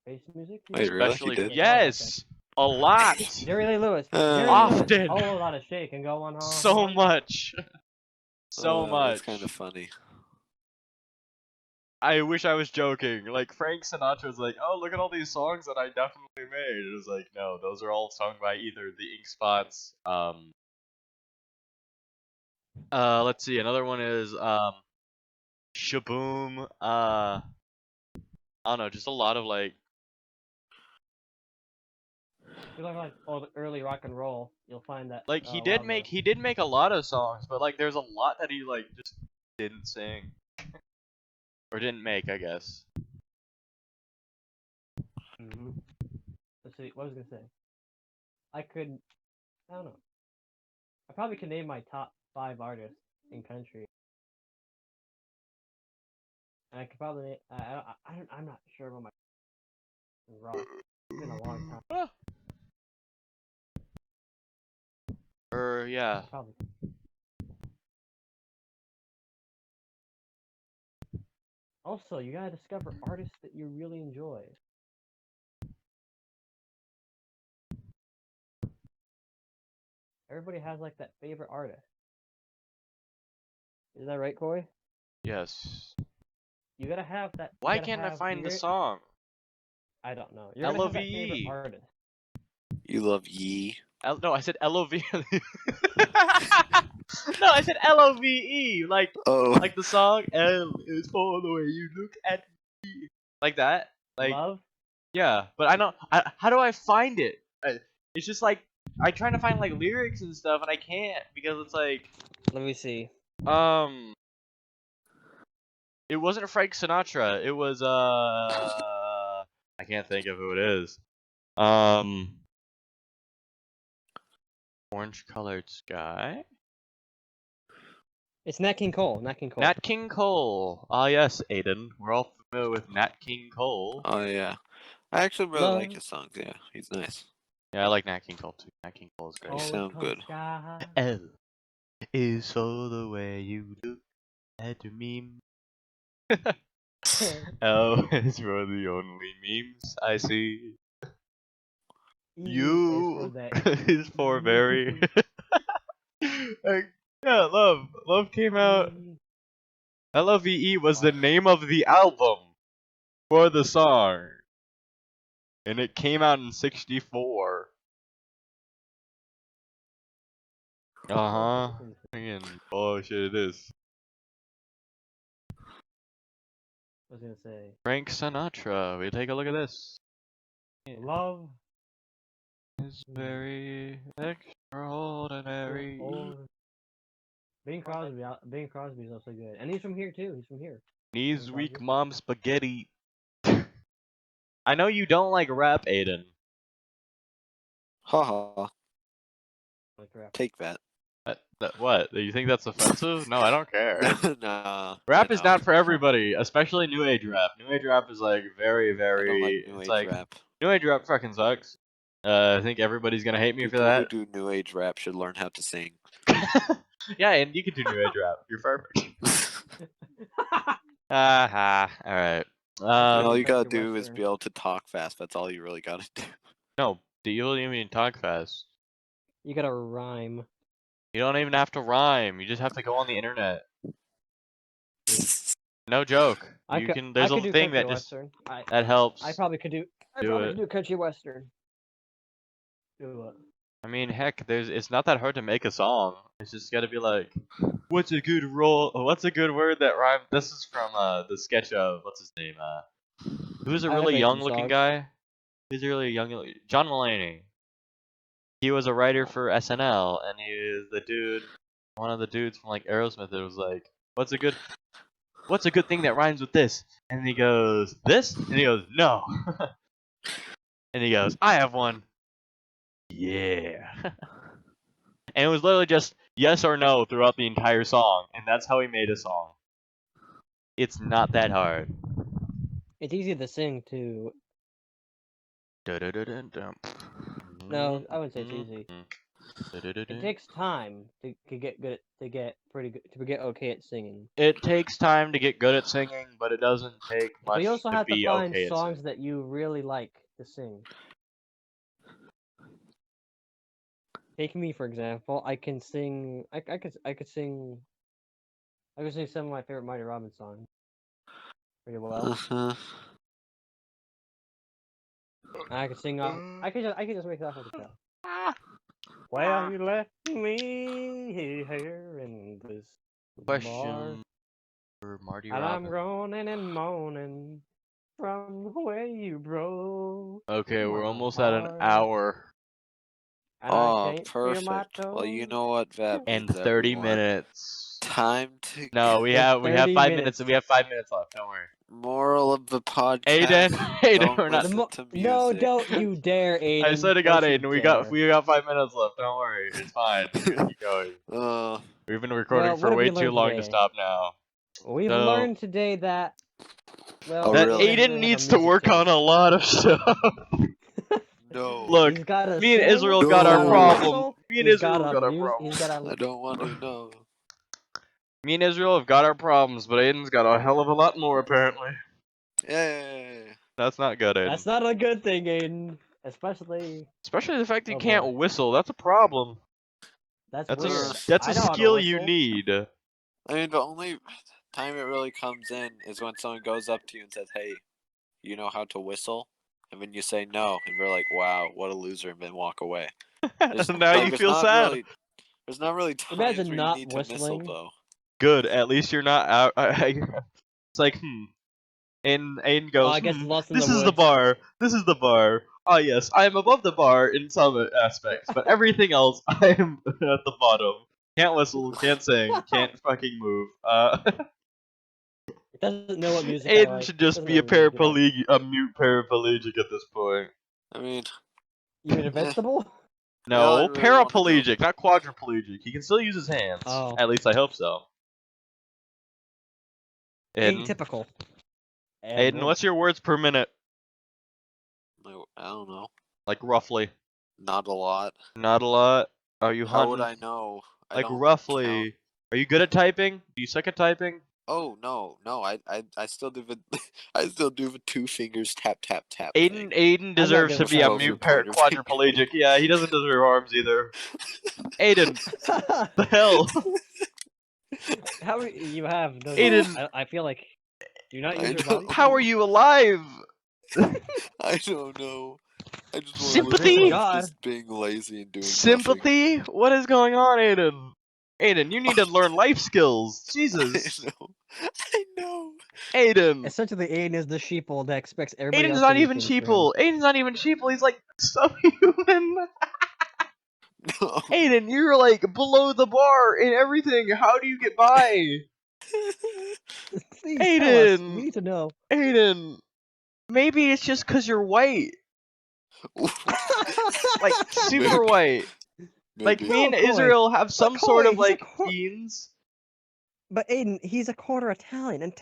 Bass music? Wait, really? He Especially, did? yes, a lot, Jerry Lee Lewis. Uh, Jerry Lee often. Lewis. A whole lot of shake and go on. so much, so much. It's kind of funny. I wish I was joking. Like Frank Sinatra's like, oh, look at all these songs that I definitely made. It was like, no, those are all sung by either the Ink Spots. Let's see. Another one is Shaboom. I don't know, just a lot of like. If you look like old early rock and roll, you'll find that. Like he a lot did of make those- he did make a lot of songs, but like there's a lot that he like just didn't sing or didn't make, I guess. Let's see. What was I gonna say? I don't know. I probably could name my top 5 artists in country. And I could probably. I'm not sure about my rock. It's been a long time. Yeah. Probably. Also, you gotta discover artists that you really enjoy. Everybody has like that favorite artist. Is that right, Corey? Yes. You gotta have that. Why can't I find the song? I don't know. You're gonna have that favorite LOVE. artist. You love Yee. No, I said LOV. No, I said LOVE. Like Oh. like the song L is for the way you look at me. Like that. Like Love. yeah, but I know. How do I find it? It's just like I'm trying to find like lyrics and stuff, and I can't because it's like Let me see. it wasn't Frank Sinatra. It was I can't think of who it is. Orange colored sky. It's Nat King Cole. Nat King Cole. Nat King Cole. Ah yes, Aiden. We're all familiar with Nat King Cole. Oh yeah. I actually really like Love. his songs. Yeah, he's nice. Yeah, I like Nat King Cole too. Nat King Cole is great. You Orange sound colored good. sky. L is for the way you look at me. L is for the only memes I see. You is for very. Yeah, love. Love came out. LOVE was the name of the album for the song, and it came out in '64. Again, oh shit, it is. I was gonna say Frank Sinatra. We take a look at this. love. It's very extraordinary. Bing Crosby. Bing Crosby is also good, and he's from here too. He's from here. Knees weak, mom spaghetti. I know you don't like rap, Aiden. Haha. Like rap. Take that. What? Do you think that's offensive? No, I don't care. Nah. Rap I is know. not for everybody, especially new age rap. New age rap is like very, I very. don't like new It's age like rap. new age rap fucking sucks. I think everybody's gonna hate me for People that. who do new age rap should learn how to sing. Yeah, and you can do new age rap. You're perfect. Aha. All right. All you gotta Country do is western. be able to talk fast. That's all you really gotta do. No, you don't even talk fast. You gotta rhyme. You don't even have to rhyme. You just have to go on the internet. No joke. You can. There's I a could do thing country that just western. that helps. I probably could do. I Do probably it. could do country western. Do what? I mean, heck, it's not that hard to make a song. It's just gotta be like, what's a good what's a good word that rhymes? This is from the sketch of what's his name? Who's a I have really made young some looking songs. guy? Who's a really young? John Mulaney. He was a writer for SNL, and he was the dude, one of the dudes from like Aerosmith. It was like, what's a good thing that rhymes with this? And he goes, this? And he goes, no. And he goes, I have one. Yeah. And it was literally just yes or no throughout the entire song, and that's how he made a song. It's not that hard. It's easy to sing too. No, I wouldn't say it's easy. It takes time to get good to get pretty good to get okay at singing. It takes time to get good at singing, but it doesn't take But much you also to have to be find okay at songs singing. that you really like to sing. Take me for example. I can sing. I could sing. I could sing some of my favorite Mighty Robin songs pretty well. Uh-huh. And I could sing off. I could just make it off of the cuff. Well, you left me here in this bar, Question for Marty and I'm Robbins. groaning and moaning from the way you broke Okay, we're my almost at an heart, hour and I Oh, can't feel my perfect. Well, you toes. know what that and means, 30 everyone. minutes. Time to No, we It's have 30 5 minutes. minutes. We have 5 minutes left. Don't worry. moral of the podcast. Aiden, Don't we're not. listen to music. No, don't you dare, Aiden. I swear to Don't God, you Aiden, we dare. got 5 minutes left. Don't worry, it's fine. We can keep going. We've been recording Well, for what have way we too learned long to today? stop now. We've So- learned today that, well, Oh, That really? Aiden doesn't Aiden have a needs to music work taste. on a lot of stuff. No. Look, He's gotta me and sing, Israel No. got our he's gotta problem. whistle, Me and he's Israel gotta got our mus- he's problem. gotta I don't want to know. Me and Israel have got our problems, but Aiden's got a hell of a lot more apparently. Yay. That's not good, Aiden. That's not a good thing, Aiden. Especially Especially the fact that you Oh, can't boy. whistle. That's a problem. that's That's weird. that's I a know how to skill you whistle. need. I mean, the only time it really comes in is when someone goes up to you and says, "Hey, you know how to whistle?" And when you say no, and we're like, "Wow, what a loser," and then walk away. Now you feel sad. There's not really times Imagine where you not need to whistling. whistle though. Good. At least you're not out. It's like And Aiden Oh, goes, I guess lost in this the is the woods. bar. This is the bar. Ah, yes, I am above the bar in some aspects, but everything else, I am at the bottom. Can't whistle, can't sing, can't fucking move. It doesn't know what music I Aiden like. should It just doesn't be know a what music you like. a mute paraplegic at this point. I mean, You mean a vegetable? all I No, really wanna do- paraplegic, not quadriplegic. He can still use his hands. Oh. At least I hope so. Aiden, Atypical. Aiden, what's your words per minute? I don't know. Like roughly. Not a lot. Not a lot. Are you How would hunting? I know? I Like don't roughly. count. Are you good at typing? Do you suck at typing? Oh no. I still do the I still do the 2 fingers tap tap tap Aiden thing. Aiden deserves to good be at a typing. mute Pointer finger. quadriplegic. Yeah, he doesn't deserve arms either. Aiden, the hell? How are you have? No, Aiden. I feel like do you not I use your know. body? How are you alive? I don't know. I just want Sympathy? just being lazy and doing nothing. Sympathy? What is going on, Aiden? Aiden, you need to learn life skills. Jesus. I know. Aiden. Essentially, Aiden is the sheeple that expects everybody Aiden's else not to do even things for him. sheeple. Aiden's not even sheeple. He's like subhuman. No. Aiden, you're like below the bar in everything. How do you get by? Please tell us. We Aiden. need to know. Aiden. Maybe it's just 'cause you're white. Like, super white. Like, Maybe. me and No, Coy. Israel have some sort Coy, of, he's a like, co- genes. But Aiden, he's a quarter Italian, and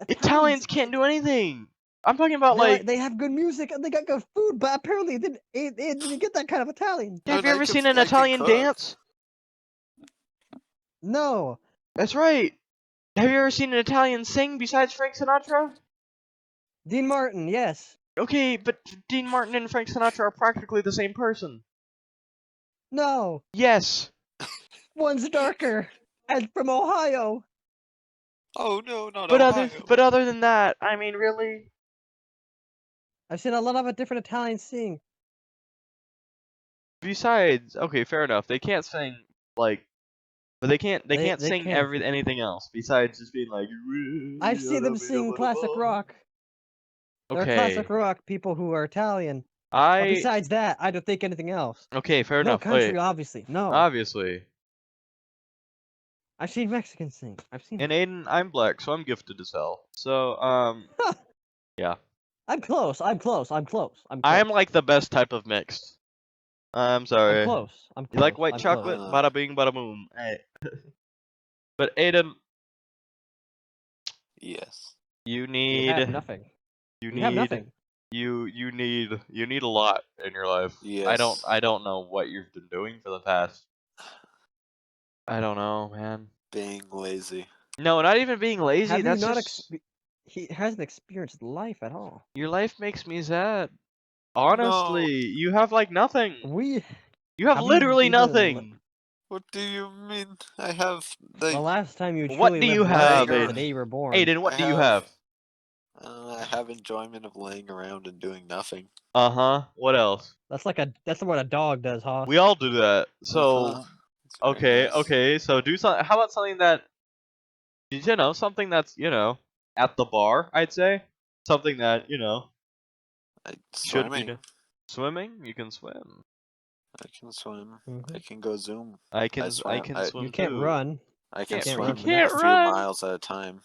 Italians can't do anything. I'm talking about, they have good music and they got good food, but apparently they didn't get that kind of Italian. have you I ever can- seen an I can Italian cook. dance? No, That's right. Have you ever seen an Italian sing besides Frank Sinatra? Dean Martin, yes. Okay, but Dean Martin and Frank Sinatra are practically the same person. No, Yes. one's darker and from Ohio. Oh no, not But Ohio. other than that, I mean, really? I've seen a lot of different Italians sing. Besides, okay, fair enough. They can't sing like, but they can't They sing can. anything else besides just being like. I've seen them sing classic rock. They're Okay. classic rock people who are Italian. But I besides that, I don't think anything else. okay, fair No enough. country, Wait, obviously. No. obviously. I've seen Mexicans sing. I've seen. And Aiden, I'm black, so I'm gifted as hell. So, yeah. I'm close. I'm close. I'm like the best type of mixed. I'm I'm sorry. close. I'm close. You like white I'm chocolate? Close. Bada bing, bada boom. Hey. But Aiden, Yes. you You need, have nothing. you You have need, nothing. you need a lot in your life. Yes. I don't know what you've been doing for the past. I don't know, man. Being lazy. No, not even being lazy. Have you That's not just He hasn't experienced life at all. your life makes me sad. Honestly, No. you have like nothing. We You have have you literally even nothing. What do you mean? I have the like last time you What truly do you lived life have, was Aiden? the day you were born. Aiden, what I do you have have? I have enjoyment of laying around and doing nothing. Uh-huh. What else? That's what a dog does, Hoss. We all do that. Uh-huh. So, It's very okay, nice. okay. So do something. How about something that, something that's, at the bar, I'd say. Something that, should, Swimming. swimming? You can swim. I can swim. Mhm. I can go zoom. I I can swim. swim You can't too. run. I can Can't, can't you run swim from that. can't a few run. miles at a time.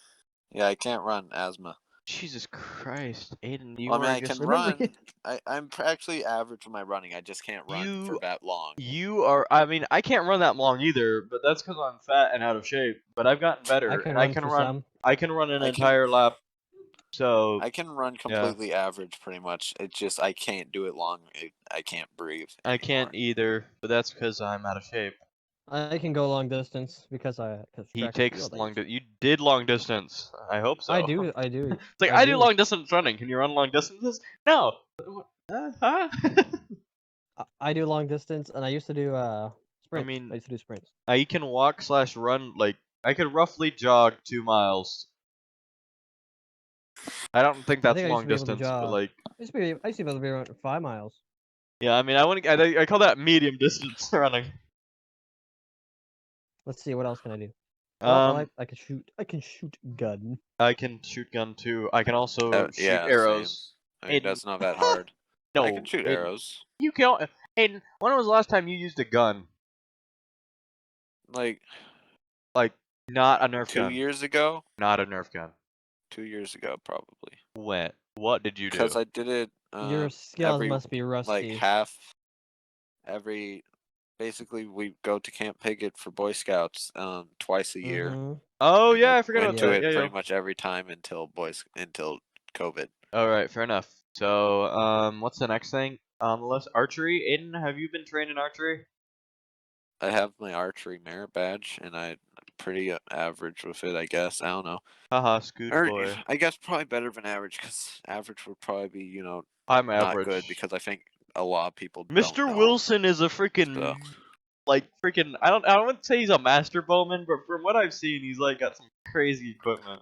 Yeah, I can't run. Asthma. Jesus Christ, Aiden, you Well, I mean, are I can just Remember, run. I'm actually average with my running. I just can't run for you that long. you are. I mean, I can't run that long either, but that's because I'm fat and out of shape. But I've gotten better, I can and run for some. I can run an I can- entire lap. So I can run yeah, completely average, pretty much. It's just I can't do it long. I can't breathe I anymore. can't either, but that's because I'm out of shape. I can go long distance because He track and takes field. long. You did long distance. I hope so. I do. It's like I I do do. long distance running. Can you run long distances? No. Huh? I do long distance, and I used to do sprints. mean, I used to do sprints. I can walk slash run. Like I could roughly jog 2 miles. I don't think I that's think I used long to be able to distance, but jog. like, I used to be able to be around 5 miles. yeah. I mean, I want. I call that medium distance running. Let's see, what else can I do? Oh, I can shoot. I can shoot gun. I can shoot gun too. I can also shoot Yeah, arrows. same. I mean, Aiden, that's not that hard. no, I can shoot Aiden, arrows. you can. Aiden, when was the last time you used a gun? Like Like, not a Nerf 2 gun. years ago. Not a Nerf gun. 2 years ago, probably. When? What did you do? Because I did it. Your skills every must be rusty. like half. Basically, we go to Camp Piggott for Boy Scouts twice a year. Mhm. Oh And yeah, I I forgot went about to that. it Yeah, pretty yeah. much every time until COVID. All right, fair enough. So, what's the next thing on the list? Archery. Aiden, have you been trained in archery? I have my archery merit badge, and I'm pretty average with it, I guess. I don't know. Haha, scoot Or boy. I guess probably better than average, because average would probably be I'm not average. good, because I think a lot of people don't Mr. know. Wilson is a freaking So. I don't say he's a master bowman, but from what I've seen, he's like got some crazy equipment.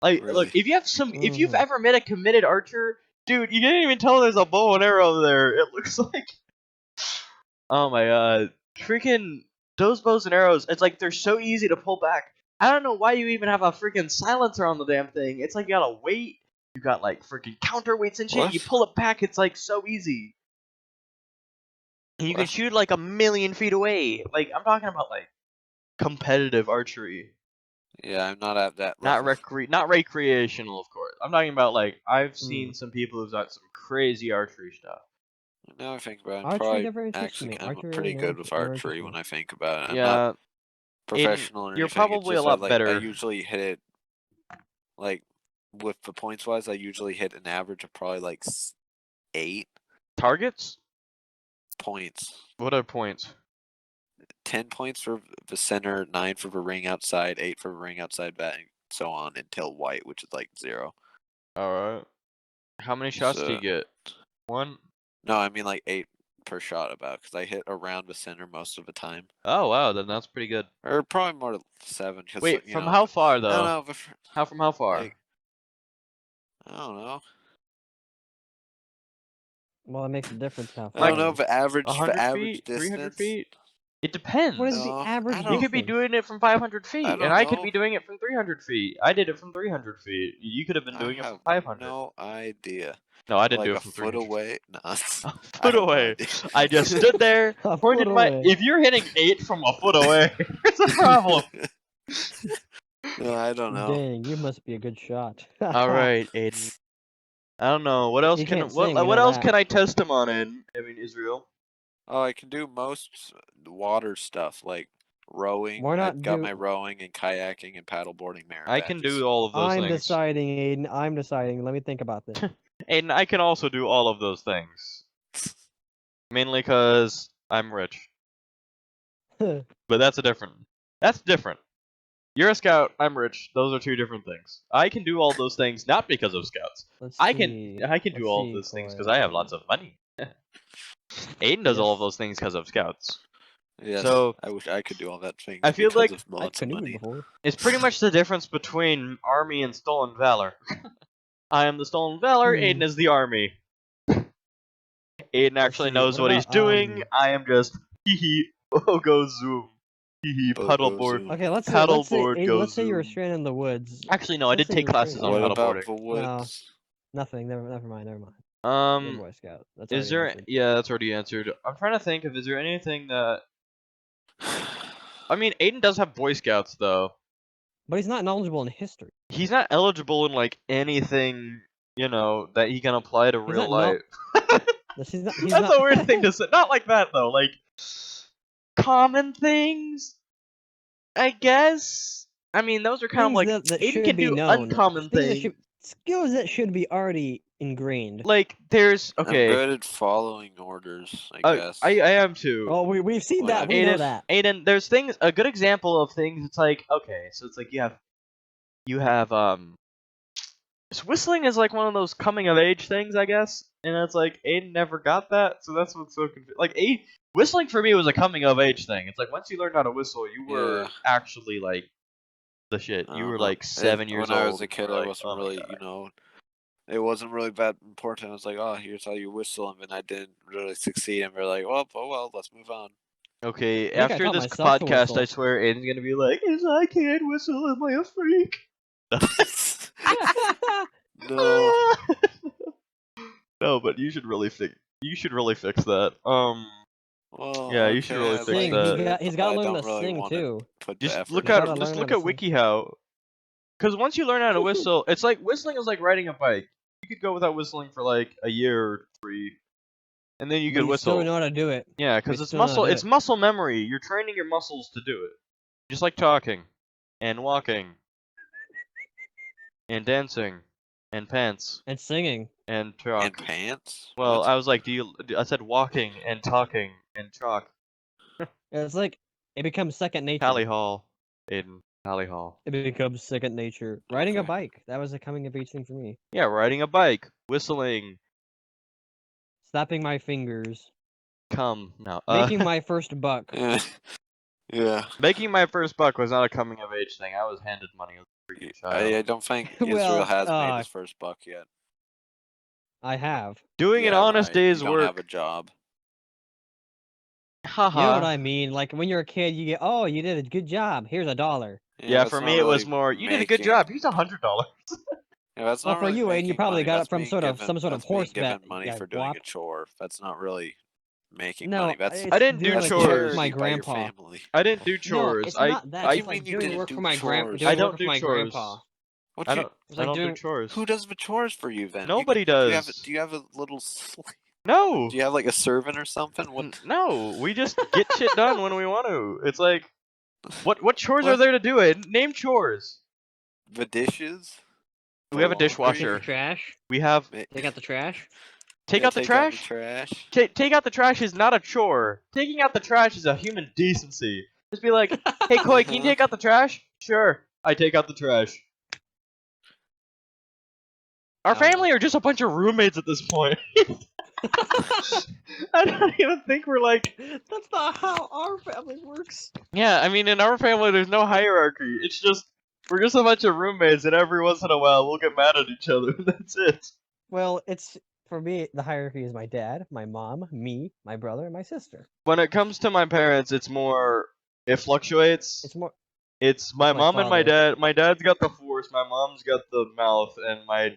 Like, Really? look, if you've Mhm. ever met a committed archer, dude, you can't even tell there's a bow and arrow there. It looks like, oh my god, freaking those bows and arrows. It's like they're so easy to pull back. I don't know why you even have a freaking silencer on the damn thing. It's like you gotta wait. You got like freaking counterweights and shit. What? You pull it back. It's like so easy. And you can What? shoot like a million feet away. Like I'm talking about like competitive archery, Yeah, I'm not at that not level. not recreational, of course. I'm talking about like I've Hmm. seen some people who've got some crazy archery stuff. Now I think about it, I'm Archery probably never interested me. I'm Archery pretty never, good with never archery interested when me. I think about it. I'm not Yeah, professional or you're anything. It's probably a just lot I better. usually hit it like with the points wise. I usually hit an average of probably like 8 Targets? points. What are points? 10 points for the center, 9 for the ring outside, 8 for the ring outside bat, and so on until white, which is like 0. All right. How many shots do you So get? One. no, I mean like 8 per shot about, because I hit around the center most of the time. Oh wow, then that's pretty good. Or probably more 7. Cause, Wait, from how far I though? don't know. But From how far? like, I don't know. Well, it makes a difference how I far. don't know. The average 100 distance. feet, 300 feet. It depends. What is the No, average I You don't. could be distance? doing it from 500 I feet, don't and I could know. be doing it from 300 feet. I did it from 300 feet. You could have been I doing it have from 500. no idea. No, I didn't Like do a it from foot 300. away. No, A I foot have no away. idea. I just stood there, A pointed foot my. away. If you're hitting 8 from a foot away, it's a problem. No, I don't know. Dang, you must be a good shot. All right, Aiden. I don't know. What else You can can't sing, we what know else that. can I test him on in? I mean, Israel. Oh, I can do most water stuff like rowing. Why not I've got do? my rowing and kayaking and paddleboarding merit I can badges. do all of those I'm things. deciding, Aiden. I'm deciding. Let me think about this. And I can also do all of those things. Mainly because I'm rich. But that's different. You're a scout, I'm rich. Those are two different things. I can do all those things not because of scouts. Let's I see. can do Let's all of see, those things Coy. because I have lots of money. Aiden does all of Yes. those things because of scouts. Yes, So I wish I could do all that things I feel because like of I've lots of canoed money. before. it's pretty much the difference between army and stolen valor. I am the stolen valor, Aiden is the army. Aiden actually see, knows what what he's about, doing. I am just hee hee. Oh, go zoom. Hee hee. Bogo Paddleboard. Zoom. Okay, let's say Paddleboard Aiden, let's goes say you were zoom. stranded in the woods. Actually, no, I Let's did say you take were classes stranded on in What the woods. paddleboarding. about the woods? Nothing. Never mind. Never mind. You're a Boy Scout. That's Is already there? answered. Yeah, that's already answered. I'm trying to think if is there anything that. I mean, Aiden does have Boy Scouts though. But he's not knowledgeable in history. He's not eligible in like anything, that he can apply to He's real not no- life. He's not. That's a weird thing to say. Not like that though. Like common things, I guess. I mean, those are kind of Things like that Aiden should can be do known. uncommon Things that things. should skills that should be already ingrained. Like there's I'm okay. good at following orders, I guess. I am too. Oh, we've seen When that. I- We know Aiden, that. Aiden, there's things. A good example of things. It's like okay, so it's like you have so whistling is like one of those coming of age things, I guess. And it's like Aiden never got that, so that's what's so confusing. Like whistling for me was a coming of age thing. It's like once you learned how to whistle, you were Yeah. actually like the shit. I You don't were know. like 7 years When I old. was a And you kid, were I like, wasn't oh my really, god. it wasn't really that important. I was like, oh, here's how you whistle, and then I didn't really succeed, and we're like, well, oh well, let's move on. Okay, I think I after taught this myself to podcast, I whistle. swear Aiden's gonna be like, "Is I can't whistle? Am I a freak?" No. No, but you should really fix. You should really fix that. Well, Yeah, you should okay, really I'd fix like Sing. that. to, He's but got to I learn don't to really sing want too. to put the Just effort look He's in. gotta learn how to sing. WikiHow. Because once you learn how to whistle, it's like whistling is like riding a bike. You could go without whistling for like a year or 3, and then you But could you still whistle. know how to do it. Yeah, But because you it's still know how to muscle. do It's it. muscle memory. You're training your muscles to do it, just like talking, and walking, and dancing, and pants, And singing. and And chalk. pants? Well, What? I was like, I said walking and talking and chalk. It's like it becomes second nature. Tally Hall, Aiden. Tally Hall. It becomes second nature. Riding a Okay. bike. That was a coming of age thing for me. Yeah, riding a bike, whistling, Snapping my fingers. come no. Making my first buck. Yeah. Yeah. Making my first buck was not a coming of age thing. I was handed money as a freaking child. I don't think Well, Israel has made his first buck yet. I have. Doing an Yeah, honest right. day's You don't work. have a job. Haha. You know what I mean? Like when you're a kid, you get, oh, you did a good job. Here's $1. Yeah, that's for not me it was really more. You did a good making- job. Here's $100. Yeah, that's Well, not for really you, Aiden, you making probably money. got it That's from being some given- sort of that's being horse given bet. money Yeah, for doing guap. a chore. That's not really making No, money. That's it's I didn't do doing a chores. chore for charity my by your grandpa. family. I didn't do No, chores. it's not that. What do It's you like mean you doing didn't work do for my chores? I doing don't work do for my chores. grandpa. What I you? don't. It's I like don't do doing. chores. Who does the chores for you then? Nobody Do you have does. do you have a little slave? No. Do you have like a servant or something? What? No. We just get shit done when we want to. It's like, what chores are What? there to do? It name chores. The dishes? We have a The laundry? Take the dishwasher. trash. We have Take out the trash. take Yeah, out the take out the trash. trash. Take out the trash is not a chore. Taking out the trash is a human decency. Just be like, hey, Koi, can you take out the trash? Sure. I take out the trash. Our family are just a bunch of roommates at this point. I don't even think we're like. That's not how our family works. Yeah, I mean, in our family, there's no hierarchy. It's just we're just a bunch of roommates, and every once in a while, we'll get mad at each other. And that's it. Well, it's for me. The hierarchy is my dad, my mom, me, my brother, and my sister. When it comes to my parents, it's more. It fluctuates. It's more. It's my my mom and my father. dad. My dad's got the force. My mom's got the mouth, and my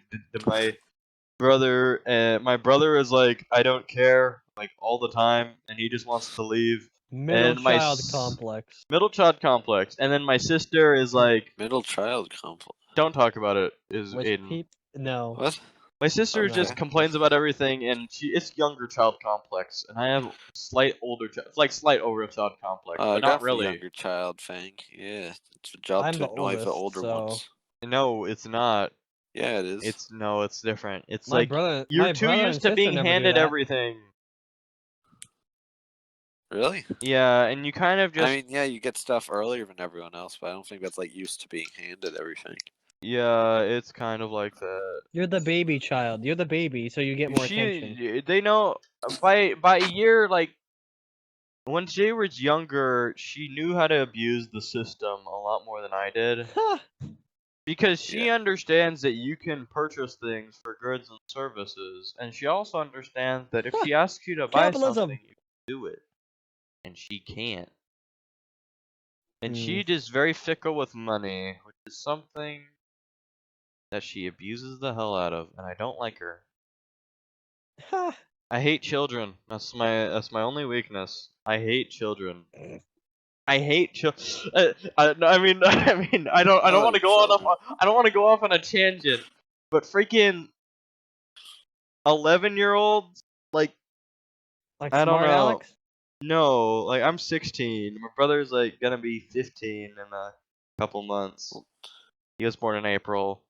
brother and my brother is like I don't care like all the time, and he just wants to leave. Middle And my child complex. Middle child complex, and then my sister is like Middle child complex. don't talk about it. Is Which Aiden? No. What? My sister Okay. just complains about everything, and it's younger child complex, and I have slight over child complex, I but got not the really. younger child thing. Yeah, it's a job I'm to the annoy the oldest, older so ones. No, it's not. Yeah, it is. It's different. It's my like brother, you're my too brother and used to sister being never do handed that. everything. Really? Yeah, and you kind of just I mean, yeah, you get stuff earlier than everyone else, but I don't think that's like used to being handed everything. yeah, it's kind of like that. You're the baby child. You're the baby, so you get more attention. They know by a year like when she was younger, she knew how to abuse the system a lot more than I did. Ha! Because she Yeah. understands that you can purchase things for goods and services, and she also understands that if she asks you to buy Capitalism. something, you can do it. And she can't. And Hmm. she's just very fickle with money, which is something that she abuses the hell out of, and I don't like her. Ha! I hate children. That's my only weakness. I hate children. I hate children. I mean, I don't I want to like go children. I don't want to go off on a tangent, but freaking 11-year-olds, like Like I don't smart know. Alex? No, like I'm 16. My brother's like gonna be 15 in a couple months. He was born in April.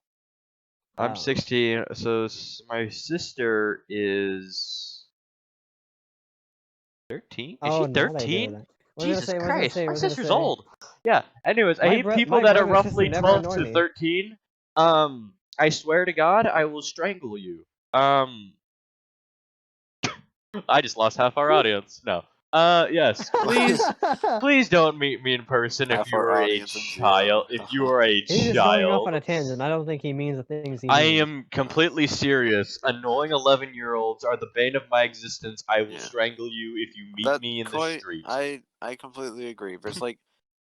I'm Wow. 16, so my sister is 13. Is Oh, she now they do 13? that. What was I Jesus gonna Christ, say? my What was I gonna sister's say? old. Yeah. Anyways, I hate people My that are brother and sister roughly never 12 annoy to me. 13. I swear to God, I will strangle you. I just lost half our audience. No. Yes. Please don't meet me in person if Half you our are a audience in jail. child. If you are a He's just going off child. on a tangent. I don't think he means the things he I means. am completely serious. Annoying 11-year-olds are the bane of my existence. I will Yeah. strangle you if you meet That me in the quite, street. I completely agree. There's like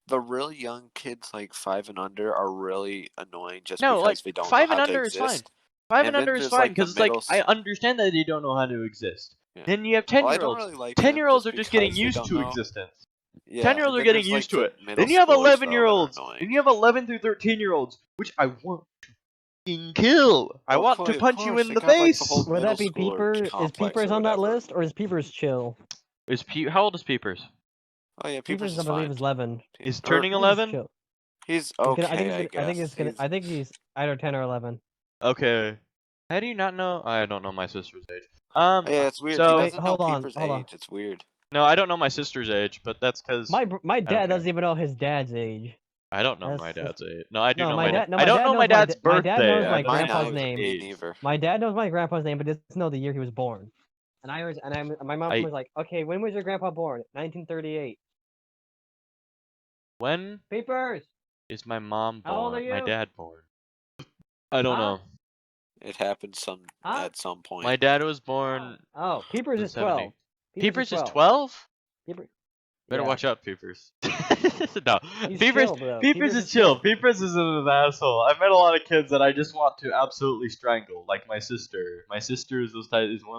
the really young kids, like 5 and under, are really annoying just No, like because they don't know 5 and how to under is fine. exist. 5 and And then under is there's fine like the because it's like middle. I understand that they don't know how to exist. Yeah. Then you have Well, I don't 10-year-olds. really like them 10-year-olds just are just getting because they used don't to know. existence. Yeah. 10-year-olds And are then getting there's like used to the it. middle Then you have schoolers though that are 11-year-olds. annoying. Then you have 11 through 13-year-olds, which I want to fucking kill. I Well, want to of punch you course, in they the got like the face. whole Would middle that be schooler Peeper? Is complex Peepers or on that whatever. list, or is Peepers chill? How old is Peepers? Oh yeah, Peepers, Peepers I is believe, fine. is 11. Is Or turning Peepers is 11? chill. he's I think okay, it's gonna. I think it's gonna. He's, I think he's either 10 or 11. Okay. How do you not know? I don't know my sister's age. yeah, it's weird. He So doesn't know hold on, Peepers' hold on. age. It's weird. no, I don't know my sister's age, but that's because My I don't dad care. doesn't even know his dad's age. I don't know my dad's age. No, I do No, know my my dad. dad. No, I my don't dad know knows my dad's my dad knows birthday. my I know Mine grandpa's his either. name. Me age. neither. My dad knows my grandpa's name, but doesn't know the year he was born. And my mom I- was like, "Okay, when was your grandpa born?" 1938. When Peepers. is my mom How old are born? My you? dad born? I don't Huh? know. It happened Huh? at some point. My dad was born Oh, Peepers in is 70. 12. Peepers is 12. 12? Peepers. Better Yeah. watch out, Peepers. No, He's Peepers. chill, though. Peepers is chill. Peepers isn't an asshole. I've met a lot of kids that I just want to absolutely strangle, like my sister. My sister is one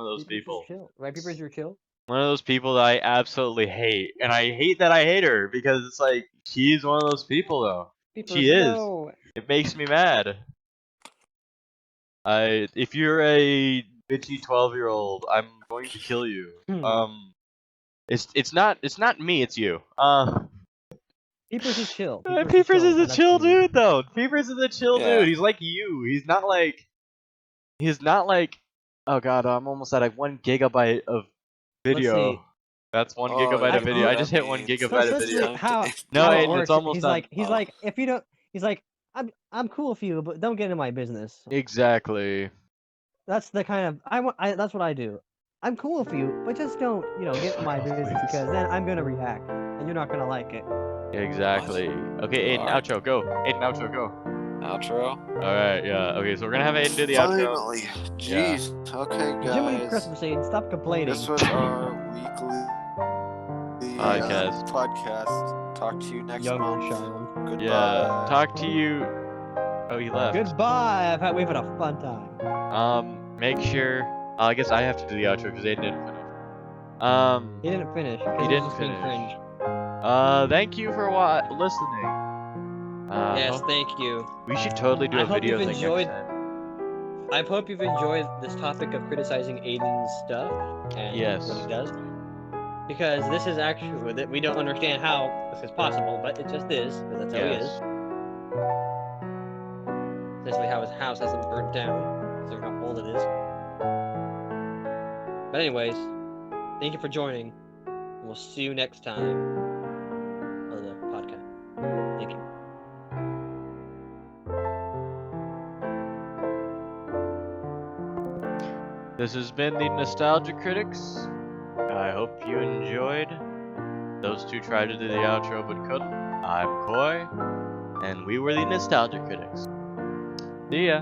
of those Peepers people. is chill. Right, Peepers, you're chill. One of those people that I absolutely hate, and I hate that I hate her because it's like she's one of those people though. Peepers, She is. no. It makes me mad. If you're a bitchy 12-year-old, I'm going to kill you. It's not me, it's you. Peepers is chill. Peepers is a and that's chill weird. dude though. Peepers is a chill Yeah. dude. He's like you. He's not like. Oh god, I'm almost at 1 gigabyte of video. see. That's 1 Oh, gigabyte you of know video. what I just that hit 1 means. So gigabyte of essentially, video. how No, how Aiden, it it's works? almost He's done. like Oh. if you don't. He's like I'm cool with you, but don't get in my business. Exactly. That's the kind of that's what I do. I'm cool with you, but just don't get in my business please. because then I'm gonna react and you're not gonna like it. Exactly. Okay, Aiden, Alright. outro, go. Aiden, outro, go. Outro? Alright, yeah. Okay, so we're gonna have Aiden do the outro. Finally. Jeez. Okay, Jiminy guys. Christmas, Aiden, stop complaining. This was our weekly Podcast. podcast. Talk to you next Younger month. child. Goodbye. Yeah. Talk to you. Oh, he left. Goodbye. We've had a fun time. Make sure. I guess I have to do the outro because Aiden didn't finish. He didn't finish. 'cause He was didn't just being finish. cringe. Thank you for listening. Yes, thank you. We should totally do I a hope video you've thing enjoyed- next time. I hope you've enjoyed this topic of criticizing Aiden's stuff and Yes. what he does. Because this is actually, we don't understand how this is possible, but it just is, because that's how he is. Yes. Especially how his house hasn't burnt down, considering how old it is. But anyways, thank you for joining, and we'll see you next time on the podcast. Thank you. This has been the Nostalgia Critics. I hope you enjoyed. Those two tried to do the outro but couldn't. I'm Coy, and we were the Nostalgia Critics. See ya.